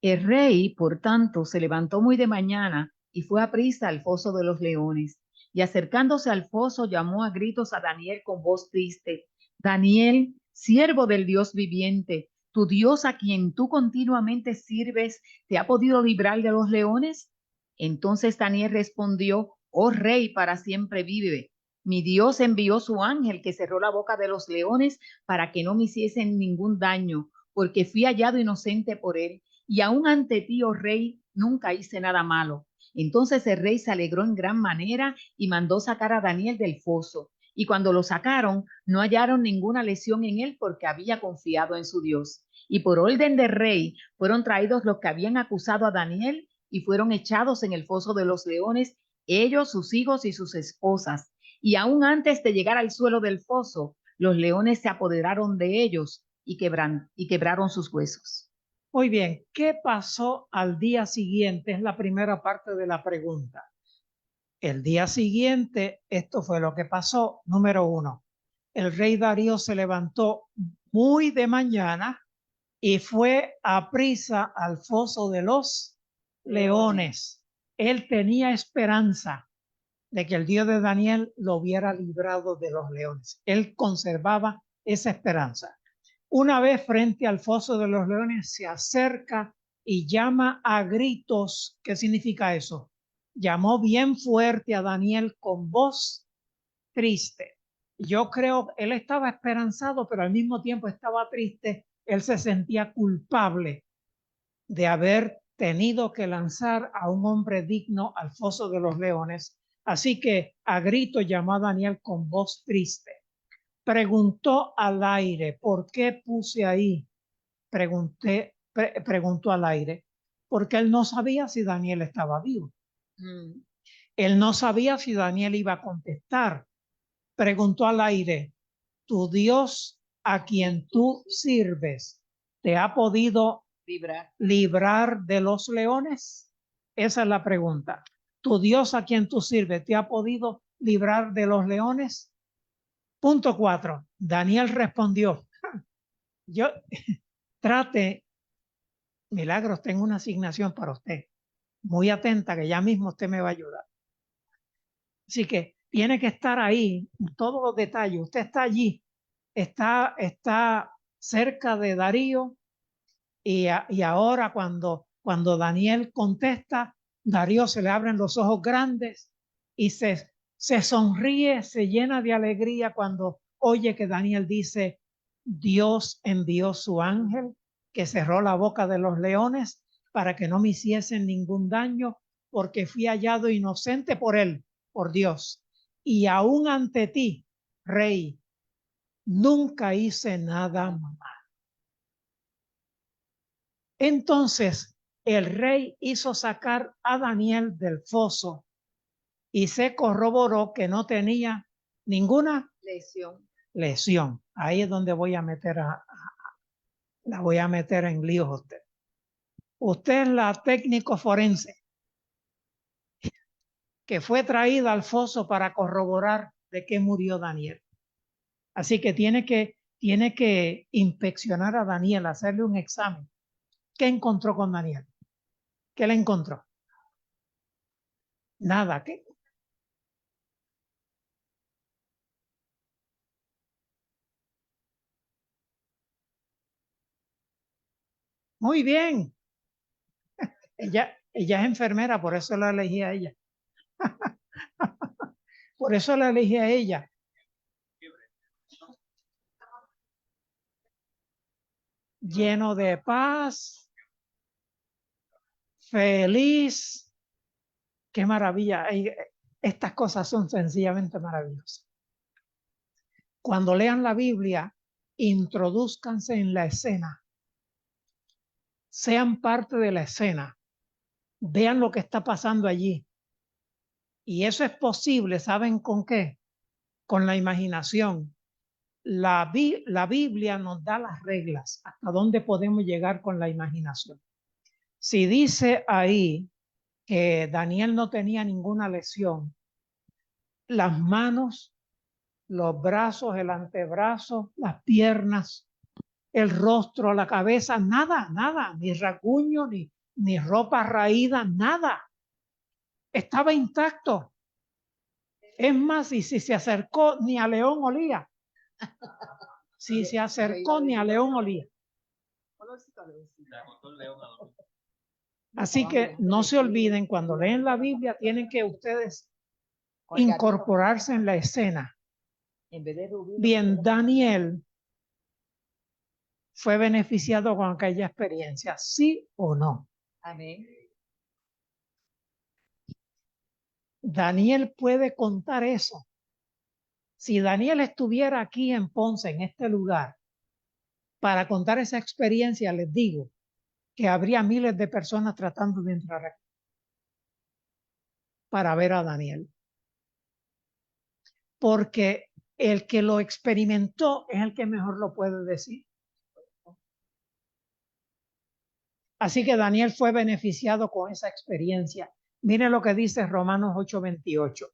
El rey, por tanto, se levantó muy de mañana y fue aprisa al foso de los leones. Y acercándose al foso, llamó a gritos a Daniel con voz triste: Daniel, siervo del Dios viviente, ¿tu Dios a quien tú continuamente sirves te ha podido librar de los leones? Entonces Daniel respondió: Oh rey, para siempre vive. Mi Dios envió su ángel que cerró la boca de los leones para que no me hiciesen ningún daño, porque fui hallado inocente por él. Y aún ante ti, oh rey, nunca hice nada malo. Entonces el rey se alegró en gran manera y mandó sacar a Daniel del foso. Y cuando lo sacaron, no hallaron ninguna lesión en él porque había confiado en su Dios. Y por orden del rey fueron traídos los que habían acusado a Daniel y fueron echados en el foso de los leones, ellos, sus hijos y sus esposas. Y aún antes de llegar al suelo del foso, los leones se apoderaron de ellos y quebraron sus huesos. Muy bien, ¿qué pasó al día siguiente? Es la primera parte de la pregunta. El día siguiente, esto fue lo que pasó. Número 1, el rey Darío se levantó muy de mañana y fue aprisa al foso de los leones. Él tenía esperanza de que el Dios de Daniel lo hubiera librado de los leones. Él conservaba esa esperanza. Una vez frente al foso de los leones, se acerca y llama a gritos. ¿Qué significa eso? Llamó bien fuerte a Daniel con voz triste. Yo creo que él estaba esperanzado, pero al mismo tiempo estaba triste. Él se sentía culpable de haber tenido que lanzar a un hombre digno al foso de los leones. Así que a grito llamó a Daniel con voz triste. Preguntó al aire: ¿por qué puse ahí? Preguntó al aire, porque él no sabía si Daniel estaba vivo. Él no sabía si Daniel iba a contestar. Preguntó al aire: ¿tu Dios a quien tú sirves te ha podido librar de los leones? Esa es la pregunta. ¿Tu Dios a quien tú sirves te ha podido librar de los leones? Punto 4. Daniel respondió: yo trate, Milagros, tengo una asignación para usted. Muy atenta, que ya mismo usted me va a ayudar. Así que tiene que estar ahí, todos los detalles. Usted está allí, está cerca de Darío y ahora cuando Daniel contesta, Darío se le abren los ojos grandes y se sonríe, se llena de alegría cuando oye que Daniel dice: Dios envió su ángel que cerró la boca de los leones para que no me hiciesen ningún daño, porque fui hallado inocente por él, por Dios. Y aún ante ti, rey, nunca hice nada mal. Entonces, el rey hizo sacar a Daniel del foso y se corroboró que no tenía ninguna lesión. Ahí es donde voy a meter la voy a meter en líos a usted. Usted es la técnico forense que fue traída al foso para corroborar de qué murió Daniel. Así que tiene que inspeccionar a Daniel, hacerle un examen. ¿Qué encontró con Daniel? ¿Qué le encontró? Nada. ¿Qué? Muy bien. Ella es enfermera, por eso la elegí a ella. Por eso la elegí a ella. Lleno de paz, feliz. Qué maravilla. Estas cosas son sencillamente maravillosas. Cuando lean la Biblia, introduzcanse en la escena. Sean parte de la escena. Vean lo que está pasando allí. Y eso es posible, ¿saben con qué? Con la imaginación. La Biblia nos da las reglas, hasta dónde podemos llegar con la imaginación. Si dice ahí que Daniel no tenía ninguna lesión, las manos, los brazos, el antebrazo, las piernas, el rostro, la cabeza, nada, ni rasguño, ni ropa raída, nada. Estaba intacto. Es más, y si se acercó, ni a león olía. Si se acercó, ni a león olía. Así que no se olviden, cuando leen la Biblia, tienen que ustedes incorporarse en la escena. Bien, Daniel fue beneficiado con aquella experiencia, ¿sí o no? Amén. Daniel puede contar eso. Si Daniel estuviera aquí en Ponce, en este lugar, para contar esa experiencia, les digo que habría miles de personas tratando de entrar aquí para ver a Daniel. Porque el que lo experimentó es el que mejor lo puede decir. Así que Daniel fue beneficiado con esa experiencia. Mire lo que dice Romanos 8:28.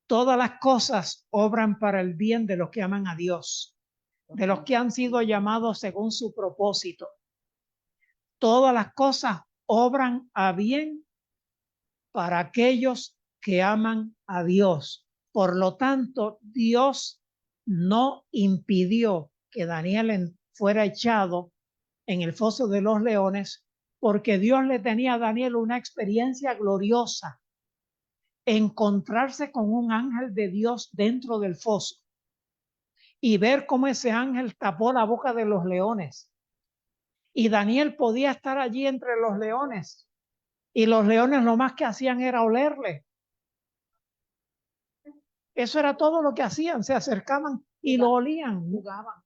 Todas las cosas obran para el bien de los que aman a Dios, de los que han sido llamados según su propósito. Todas las cosas obran a bien para aquellos que aman a Dios. Por lo tanto, Dios no impidió que Daniel fuera echado en el foso de los leones, porque Dios le tenía a Daniel una experiencia gloriosa, encontrarse con un ángel de Dios dentro del foso y ver cómo ese ángel tapó la boca de los leones. Y Daniel podía estar allí entre los leones, y los leones lo más que hacían era olerle. Eso era todo lo que hacían, se acercaban y lo olían,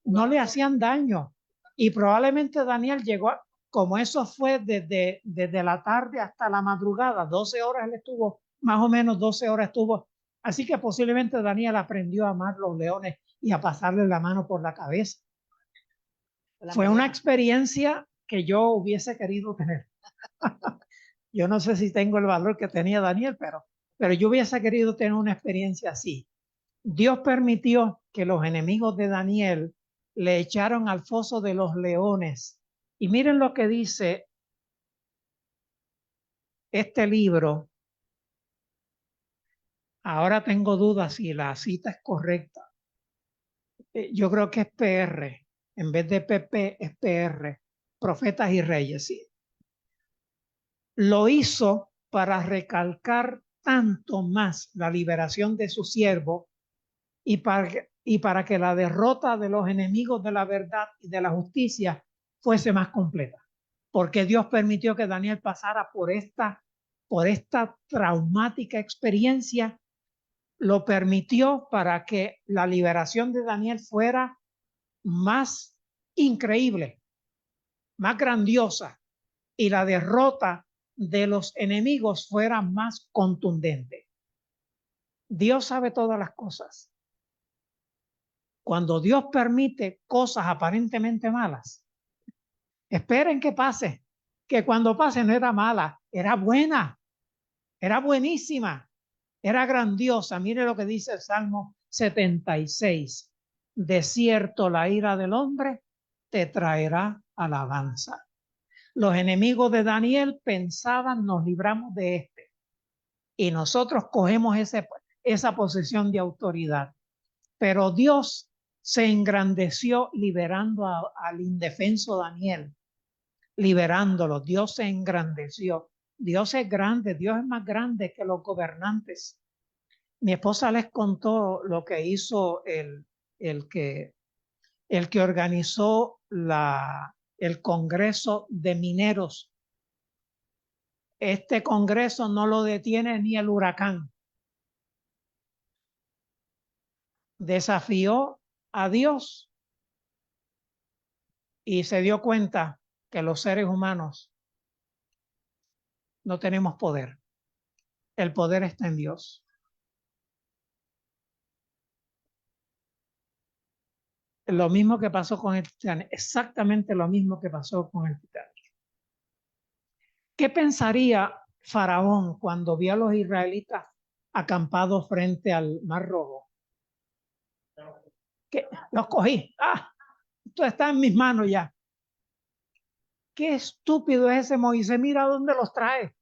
no le hacían daño. Y probablemente Daniel llegó, como eso fue desde la tarde hasta la madrugada, 12 horas él estuvo, más o menos 12 horas estuvo. Así que posiblemente Daniel aprendió a amar los leones y a pasarle la mano por la cabeza. Fue una experiencia que yo hubiese querido tener. Yo no sé si tengo el valor que tenía Daniel, pero yo hubiese querido tener una experiencia así. Dios permitió que los enemigos de Daniel le echaron al foso de los leones. Y miren lo que dice este libro. Ahora tengo dudas si la cita es correcta. Yo creo que es PR. En vez de PP es PR. Profetas y Reyes, sí. Lo hizo para recalcar tanto más la liberación de su siervo y para que la derrota de los enemigos de la verdad y de la justicia fuese más completa. Porque Dios permitió que Daniel pasara por esta traumática experiencia, lo permitió para que la liberación de Daniel fuera más increíble, más grandiosa, y la derrota de los enemigos fuera más contundente. Dios sabe todas las cosas. Cuando Dios permite cosas aparentemente malas, esperen que pase, que cuando pase no era mala, era buena, era buenísima, era grandiosa. Mire lo que dice el Salmo 76. De cierto, la ira del hombre te traerá alabanza. Los enemigos de Daniel pensaban, nos libramos de este. Y nosotros cogemos esa posición de autoridad. Pero Dios se engrandeció liberando al indefenso Daniel, liberándolo. Dios se engrandeció. Dios es grande, Dios es más grande que los gobernantes. Mi esposa les contó lo que hizo el que organizó el Congreso de Mineros. Este Congreso no lo detiene ni el huracán. Desafió a Dios y se dio cuenta que los seres humanos no tenemos poder. El poder está en Dios. Lo mismo que pasó con el Titanic, exactamente lo mismo que pasó con el Titanic. ¿Qué pensaría Faraón cuando vio a los israelitas acampados frente al Mar Rojo? ¿Qué? Los cogí. Esto está en mis manos ya. Qué estúpido es ese Moisés. Mira dónde los trae.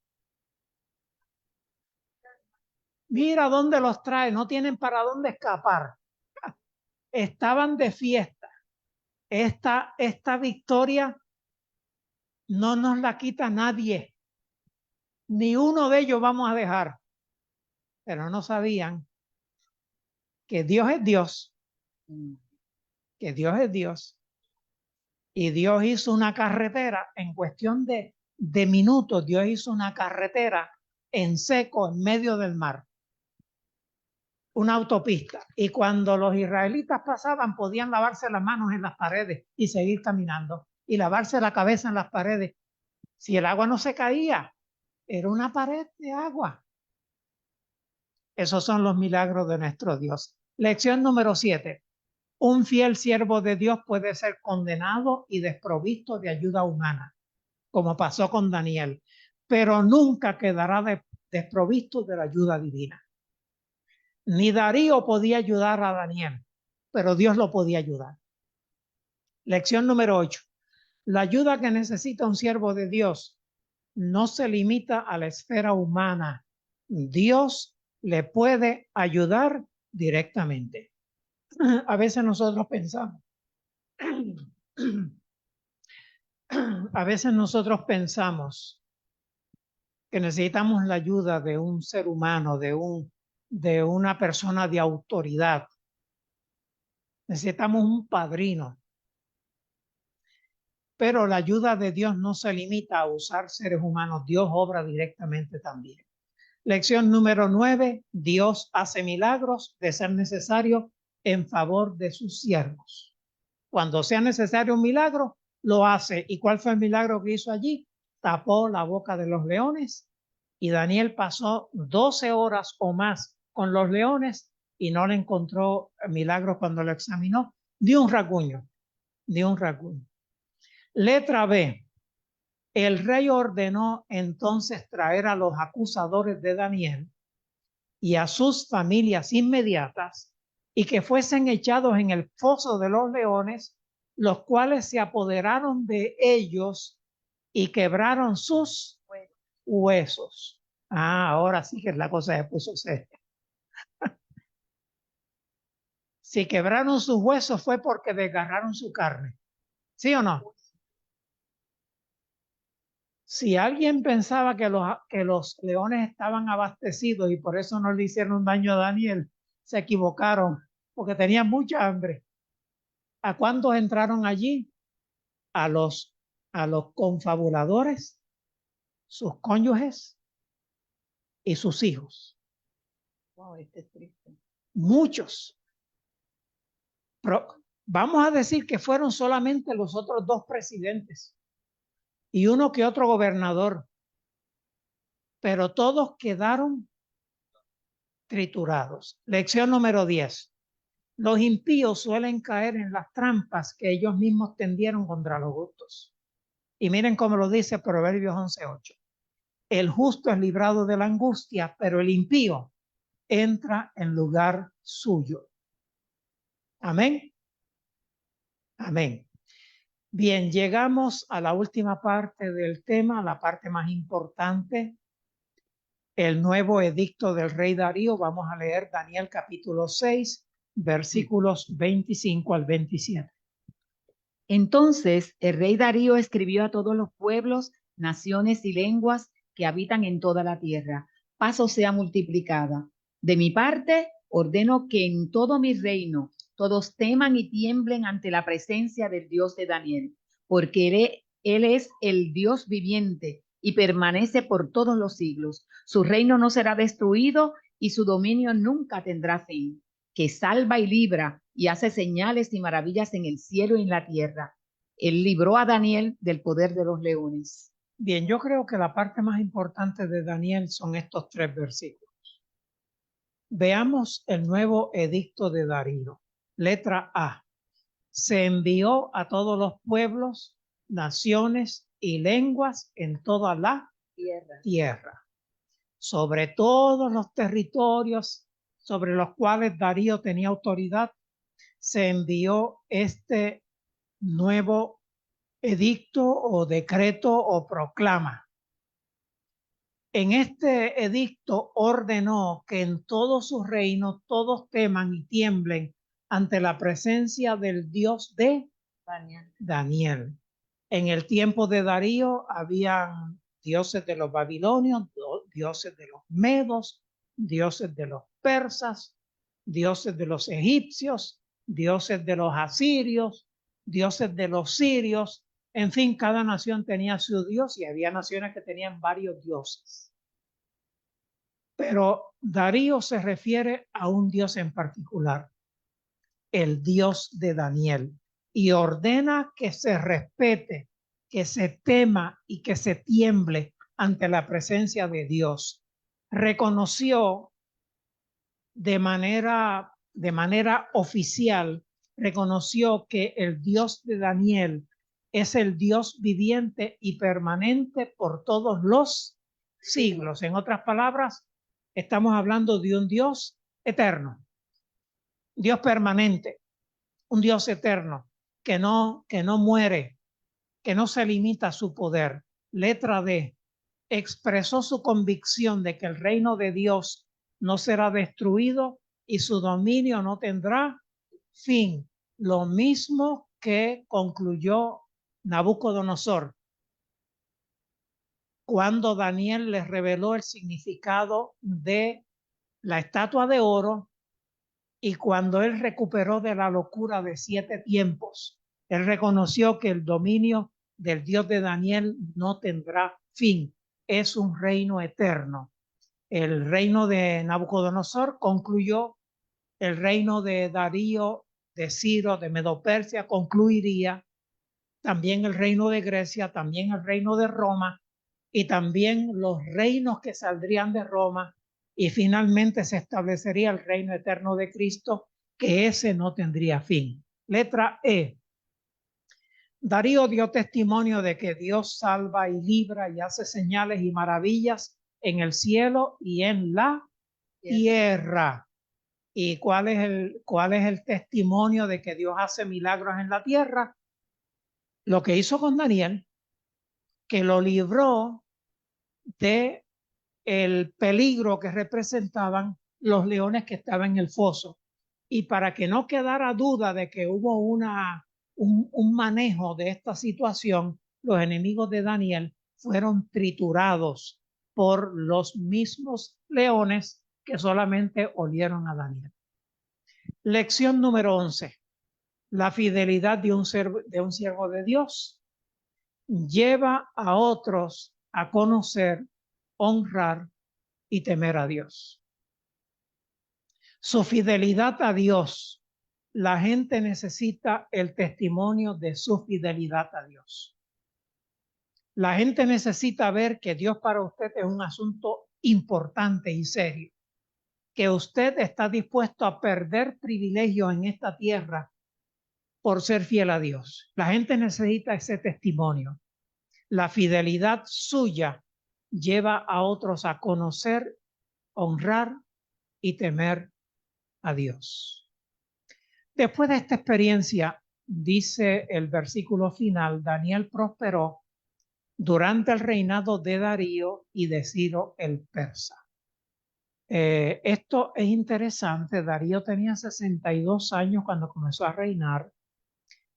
Mira dónde los trae. No tienen para dónde escapar. Estaban de fiesta. Esta victoria no nos la quita nadie. Ni uno de ellos vamos a dejar. Pero no sabían que Dios es Dios. Que Dios es Dios. Y Dios hizo una carretera en cuestión de minutos. Dios hizo una carretera en seco en medio del mar. Una autopista. Y cuando los israelitas pasaban, podían lavarse las manos en las paredes y seguir caminando. Y lavarse la cabeza en las paredes. Si el agua no se caía, era una pared de agua. Esos son los milagros de nuestro Dios. Lección número 7. Un fiel siervo de Dios puede ser condenado y desprovisto de ayuda humana, como pasó con Daniel, pero nunca quedará desprovisto de la ayuda divina. Ni Darío podía ayudar a Daniel, pero Dios lo podía ayudar. Lección número 8. La ayuda que necesita un siervo de Dios no se limita a la esfera humana. Dios le puede ayudar directamente. A veces nosotros pensamos, que necesitamos la ayuda de un ser humano, de una persona de autoridad. Necesitamos un padrino. Pero la ayuda de Dios no se limita a usar seres humanos. Dios obra directamente también. Lección número 9. Dios hace milagros de ser necesario en favor de sus siervos. Cuando sea necesario un milagro, lo hace. ¿Y cuál fue el milagro que hizo allí? Tapó la boca de los leones y Daniel pasó 12 horas o más con los leones y no le encontró milagros cuando lo examinó. Ni un rasguño. Letra B. El rey ordenó entonces traer a los acusadores de Daniel y a sus familias inmediatas y que fuesen echados en el foso de los leones, los cuales se apoderaron de ellos y quebraron sus huesos. Ahora sí que la cosa se puso seria. Si quebraron sus huesos fue porque desgarraron su carne. ¿Sí o no? Si alguien pensaba que los leones estaban abastecidos y por eso no le hicieron daño a Daniel, se equivocaron, porque tenían mucha hambre. ¿A cuántos entraron allí? A los confabuladores, sus cónyuges y sus hijos. Wow, este es triste. Muchos. Pero vamos a decir que fueron solamente los otros dos presidentes. y uno que otro gobernador, pero todos quedaron triturados. Lección número 10. Los impíos suelen caer en las trampas que ellos mismos tendieron contra los justos. Y miren cómo lo dice Proverbios 11:8. El justo es librado de la angustia, pero el impío entra en lugar suyo. Amén. Amén. Bien, llegamos a la última parte del tema, la parte más importante, el nuevo edicto del rey Darío. Vamos a leer Daniel capítulo 6, versículos 25 al 27. Entonces el rey Darío escribió a todos los pueblos, naciones y lenguas que habitan en toda la tierra: paz os sea multiplicada. De mi parte, ordeno que en todo mi reino todos teman y tiemblen ante la presencia del Dios de Daniel, porque él es el Dios viviente y permanece por todos los siglos. Su reino no será destruido y su dominio nunca tendrá fin, que salva y libra y hace señales y maravillas en el cielo y en la tierra. Él libró a Daniel del poder de los leones. Bien, yo creo que la parte más importante de Daniel son estos 3 versículos. Veamos el nuevo edicto de Darío. Letra A. Se envió a todos los pueblos, naciones y lenguas en toda la tierra, sobre todos los territorios sobre los cuales Darío tenía autoridad. Se envió este nuevo edicto o decreto o proclama. En este edicto ordenó que en todo su reino todos teman y tiemblen ante la presencia del Dios de Daniel. En el tiempo de Darío habían dioses de los babilonios, dioses de los medos, dioses de los persas, dioses de los egipcios, dioses de los asirios, dioses de los sirios. En fin, cada nación tenía su dios y había naciones que tenían varios dioses. Pero Darío se refiere a un dios en particular, el Dios de Daniel, y ordena que se respete, que se tema y que se tiemble ante la presencia de Dios. Reconoció de manera oficial, reconoció que el Dios de Daniel es el Dios viviente y permanente por todos los siglos. En otras palabras, estamos hablando de un Dios eterno, Dios permanente, un Dios eterno que no muere, que no se limita a su poder. Letra D. Expresó su convicción de que el reino de Dios no será destruido y su dominio no tendrá fin. Lo mismo que concluyó Nabucodonosor cuando Daniel les reveló el significado de la estatua de oro y cuando él recuperó de la locura de 7 tiempos. Él reconoció que el dominio del Dios de Daniel no tendrá fin. Es un reino eterno. El reino de Nabucodonosor concluyó, el reino de Darío, de Ciro, de Medo-Persia concluiría, también el reino de Grecia, también el reino de Roma y también los reinos que saldrían de Roma, y finalmente se establecería el reino eterno de Cristo, que ese no tendría fin. Letra E. Darío dio testimonio de que Dios salva y libra y hace señales y maravillas en el cielo y en la tierra. ¿Y cuál es el testimonio de que Dios hace milagros en la tierra? Lo que hizo con Daniel, que lo libró de el peligro que representaban los leones que estaban en el foso. Y para que no quedara duda de que hubo un manejo de esta situación, los enemigos de Daniel fueron triturados por los mismos leones que solamente olieron a Daniel. Lección número 11. La fidelidad de un siervo de Dios lleva a otros a conocer, honrar y temer a Dios. Su fidelidad a Dios. La gente necesita el testimonio de su fidelidad a Dios. La gente necesita ver que Dios para usted es un asunto importante y serio, que usted está dispuesto a perder privilegios en esta tierra por ser fiel a Dios. La gente necesita ese testimonio. La fidelidad suya lleva a otros a conocer, honrar y temer a Dios. Después de esta experiencia, dice el versículo final, Daniel prosperó durante el reinado de Darío y de Ciro el persa. Esto es interesante. Darío tenía 62 años cuando comenzó a reinar.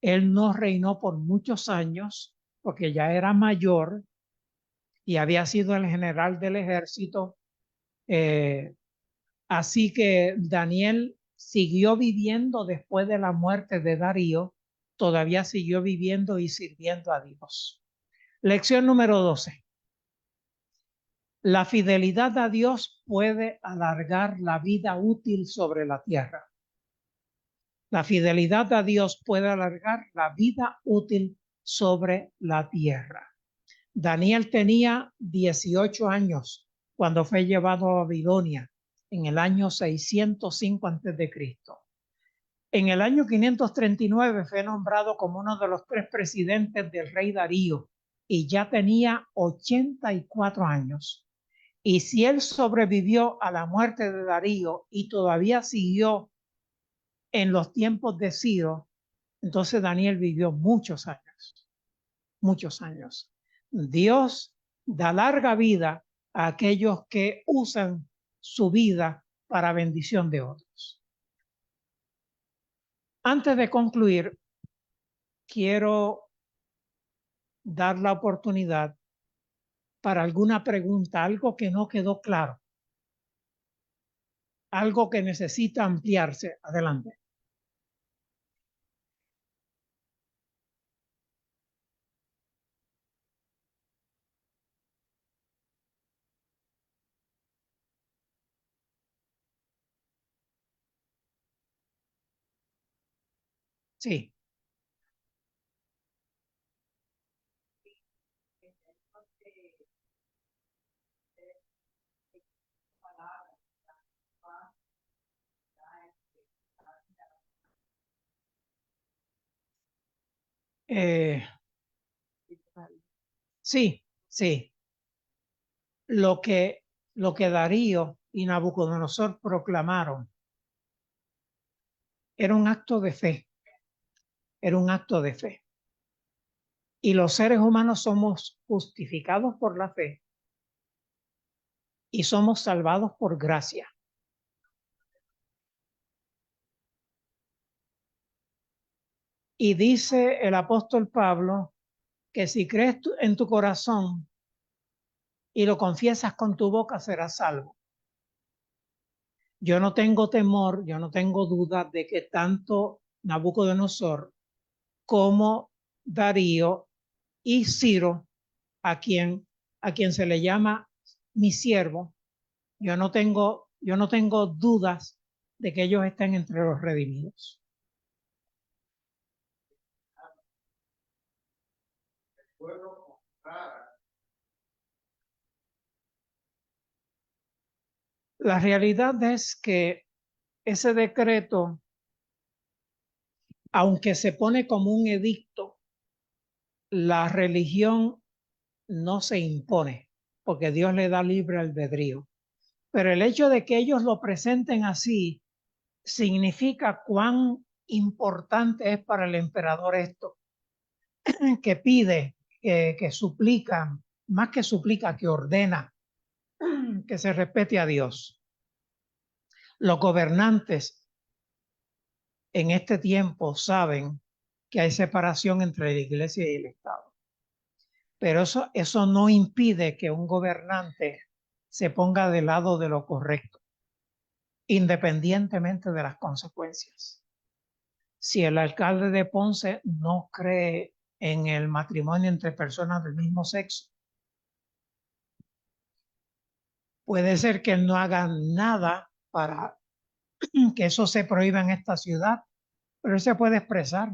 Él no reinó por muchos años porque ya era mayor y había sido el general del ejército. Así que Daniel siguió viviendo después de la muerte de Darío, todavía siguió viviendo y sirviendo a Dios. Lección número 12. La fidelidad a Dios puede alargar la vida útil sobre la tierra. La fidelidad a Dios puede alargar la vida útil sobre la tierra. Daniel tenía 18 años cuando fue llevado a Babilonia en el año 605 a.C. En el año 539 fue nombrado como uno de los 3 presidentes del rey Darío y ya tenía 84 años. Y si él sobrevivió a la muerte de Darío y todavía siguió en los tiempos de Ciro, entonces Daniel vivió muchos años, muchos años. Dios da larga vida a aquellos que usan su vida para bendición de otros. Antes de concluir, quiero dar la oportunidad para alguna pregunta, algo que no quedó claro, algo que necesita ampliarse. Adelante. Sí. Eh, sí, sí. Lo que, lo que Darío y Nabucodonosor proclamaron era un acto de fe, era un acto de fe. Y los seres humanos somos justificados por la fe y somos salvados por gracia. Y dice el apóstol Pablo que si crees en tu corazón y lo confiesas con tu boca, serás salvo. Yo no tengo temor, yo no tengo duda de que tanto Nabucodonosor como Darío y Ciro, a quien, a quien se le llama mi siervo, yo no tengo dudas de que ellos estén entre los redimidos. La realidad es que ese decreto, aunque se pone como un edicto, la religión no se impone, porque Dios le da libre albedrío. Pero el hecho de que ellos lo presenten así significa cuán importante es para el emperador esto, que pide, que suplica, más que suplica, que ordena que se respete a Dios. Los gobernantes en este tiempo saben que hay separación entre la iglesia y el Estado. Pero eso no impide que un gobernante se ponga del lado de lo correcto, independientemente de las consecuencias. Si el alcalde de Ponce no cree en el matrimonio entre personas del mismo sexo, puede ser que él no haga nada para que eso se prohíba en esta ciudad, pero él se puede expresar.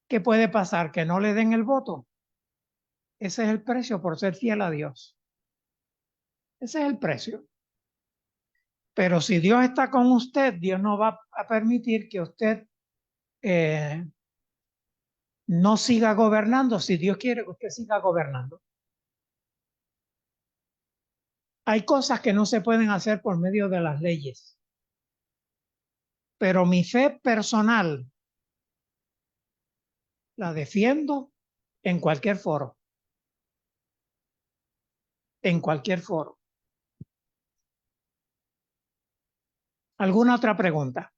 ¿Qué puede pasar? ¿Que no le den el voto? Ese es el precio por ser fiel a Dios. Ese es el precio. Pero si Dios está con usted, Dios no va a permitir que usted no siga gobernando si Dios quiere que usted siga gobernando. Hay cosas que no se pueden hacer por medio de las leyes, pero mi fe personal la defiendo en cualquier foro, en cualquier foro. ¿Alguna otra pregunta?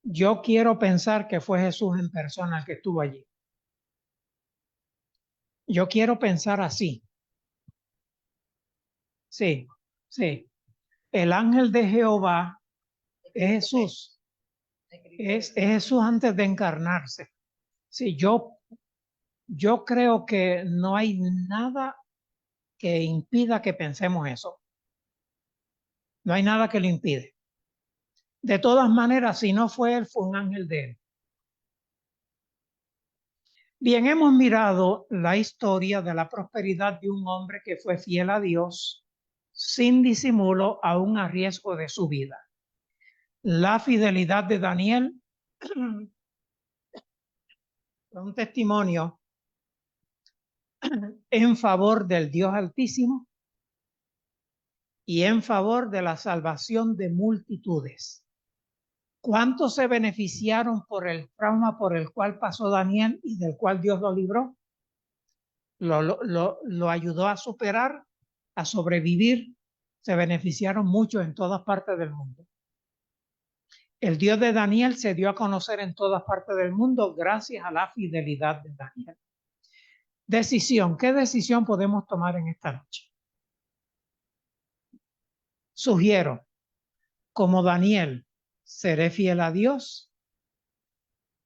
Yo quiero pensar que fue Jesús en persona el que estuvo allí. Yo quiero pensar así. Sí, sí. El ángel de Jehová es Jesús. Es Jesús antes de encarnarse. Sí, yo creo que no hay nada que impida que pensemos eso. No hay nada que lo impide. De todas maneras, si no fue él, fue un ángel de él. Bien, hemos mirado la historia de la prosperidad de un hombre que fue fiel a Dios sin disimulo, aún a riesgo de su vida. La fidelidad de Daniel fue un testimonio en favor del Dios Altísimo y en favor de la salvación de multitudes. ¿Cuántos se beneficiaron por el trauma por el cual pasó Daniel y del cual Dios lo libró? Lo ayudó a superar, a sobrevivir. Se beneficiaron mucho en todas partes del mundo. El Dios de Daniel se dio a conocer en todas partes del mundo gracias a la fidelidad de Daniel. Decisión. ¿Qué decisión podemos tomar en esta noche? Sugiero, como Daniel, seré fiel a Dios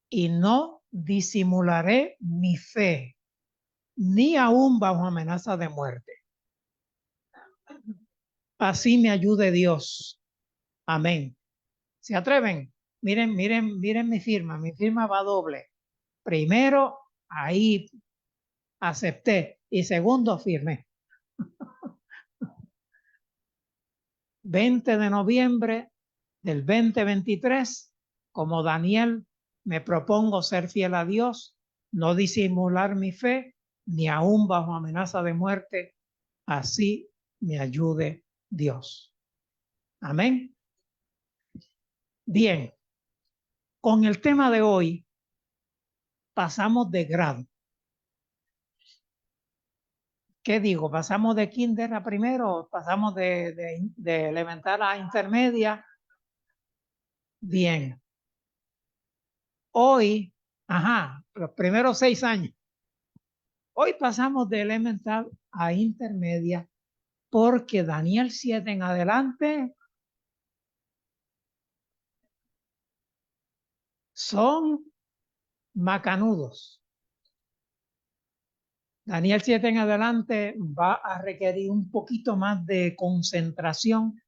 y no disimularé mi fe, ni aún bajo amenaza de muerte. Así me ayude Dios. Amén. ¿Se atreven? Miren, miren, miren mi firma va doble. Primero, ahí acepté y segundo, firmé. 20 de noviembre del 2023, como Daniel, me propongo ser fiel a Dios, no disimular mi fe, ni aún bajo amenaza de muerte, así me ayude Dios. Amén. Bien, con el tema de hoy pasamos de grado. ¿Qué digo? ¿Pasamos de kinder a primero? ¿Pasamos de elemental a intermedia? Bien. Hoy, los primeros 6 años. Hoy pasamos de elemental a intermedia porque Daniel 7 en adelante son macanudos. Daniel 7 en adelante va a requerir un poquito más de concentración,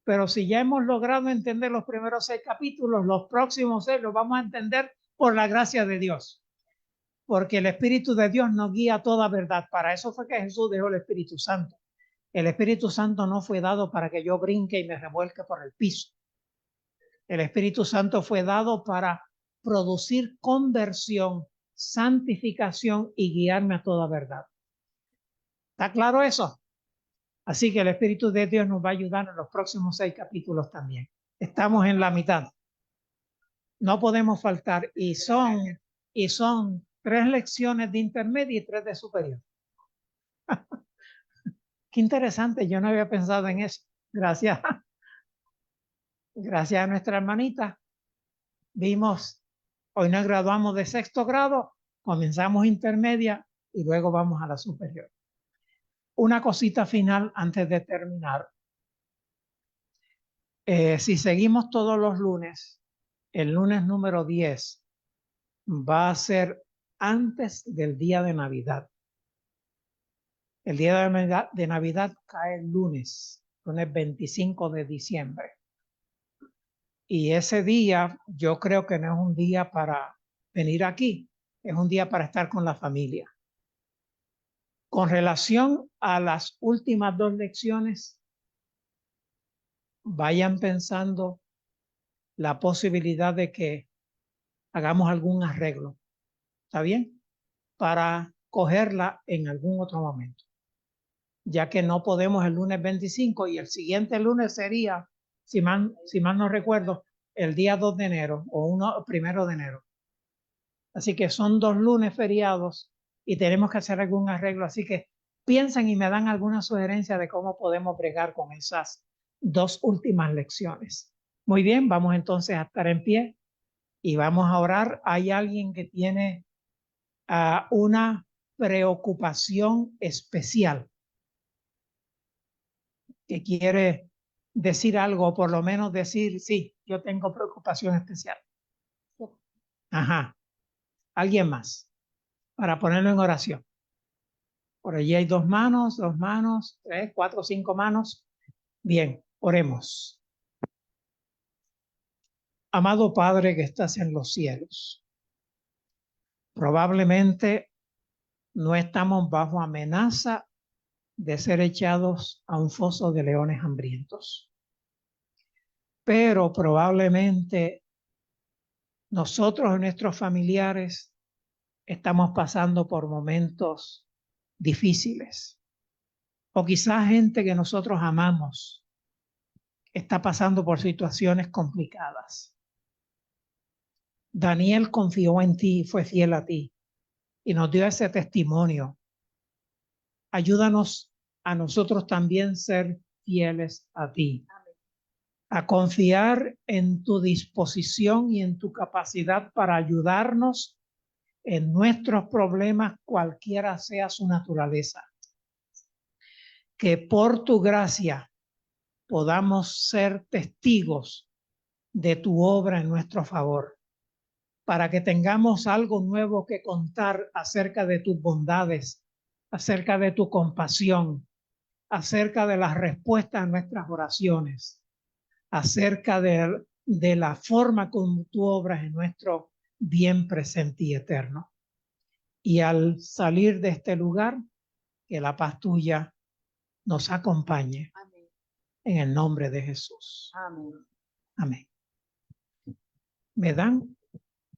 pero si ya hemos logrado entender los primeros 6 capítulos, los próximos 6 los vamos a entender por la gracia de Dios, porque el Espíritu de Dios nos guía a toda verdad. Para eso fue que Jesús dejó el Espíritu Santo. El Espíritu Santo no fue dado para que yo brinque y me revuelque por el piso. El Espíritu Santo fue dado para producir conversión, santificación y guiarme a toda verdad. ¿Está claro eso? Así que el Espíritu de Dios nos va a ayudar en los próximos 6 capítulos también. Estamos en la mitad. No podemos faltar y son 3 lecciones de intermedia y 3 de superior. Qué interesante, yo no había pensado en eso. Gracias. Gracias a nuestra hermanita. Vimos, hoy nos graduamos de 6º grado, comenzamos intermedia y luego vamos a la superior. Una cosita final antes de terminar. Si seguimos todos los lunes, el lunes número 10 va a ser antes del día de Navidad. El día de Navidad cae el lunes 25 de diciembre. Y ese día yo creo que no es un día para venir aquí, es un día para estar con la familia. Con relación a las últimas dos lecciones, vayan pensando la posibilidad de que hagamos algún arreglo, ¿está bien? Para cogerla en algún otro momento, ya que no podemos el lunes 25 y el siguiente lunes sería, si mal no recuerdo, el día 2 de enero o 1 de enero. Así que son 2 lunes feriados y tenemos que hacer algún arreglo. Así que piensen y me dan alguna sugerencia de cómo podemos bregar con esas dos últimas lecciones. Muy bien, vamos entonces a estar en pie y vamos a orar. ¿Hay alguien que tiene una preocupación especial, que quiere decir algo o por lo menos decir, sí, yo tengo preocupación especial? Ajá, alguien más para ponerlo en oración. Por allí hay dos manos, 3, 4, 5 manos. Bien, oremos. Amado Padre que estás en los cielos, probablemente no estamos bajo amenaza de ser echados a un foso de leones hambrientos, pero probablemente nosotros y nuestros familiares estamos pasando por momentos difíciles, o quizás gente que nosotros amamos está pasando por situaciones complicadas. Daniel confió en ti y fue fiel a ti y nos dio ese testimonio. Ayúdanos a nosotros también ser fieles a ti, a confiar en tu disposición y en tu capacidad para ayudarnos en nuestros problemas, cualquiera sea su naturaleza. Que por tu gracia podamos ser testigos de tu obra en nuestro favor, para que tengamos algo nuevo que contar acerca de tus bondades, acerca de tu compasión, acerca de las respuestas a nuestras oraciones, acerca de la forma como tú obras en nuestro bien presente y eterno. Y al salir de este lugar, que la paz tuya nos acompañe. Amén. En el nombre de Jesús. Amén. Amén. Me dan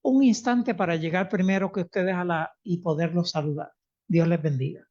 un instante para llegar primero que ustedes y poderlos saludar. Dios les bendiga.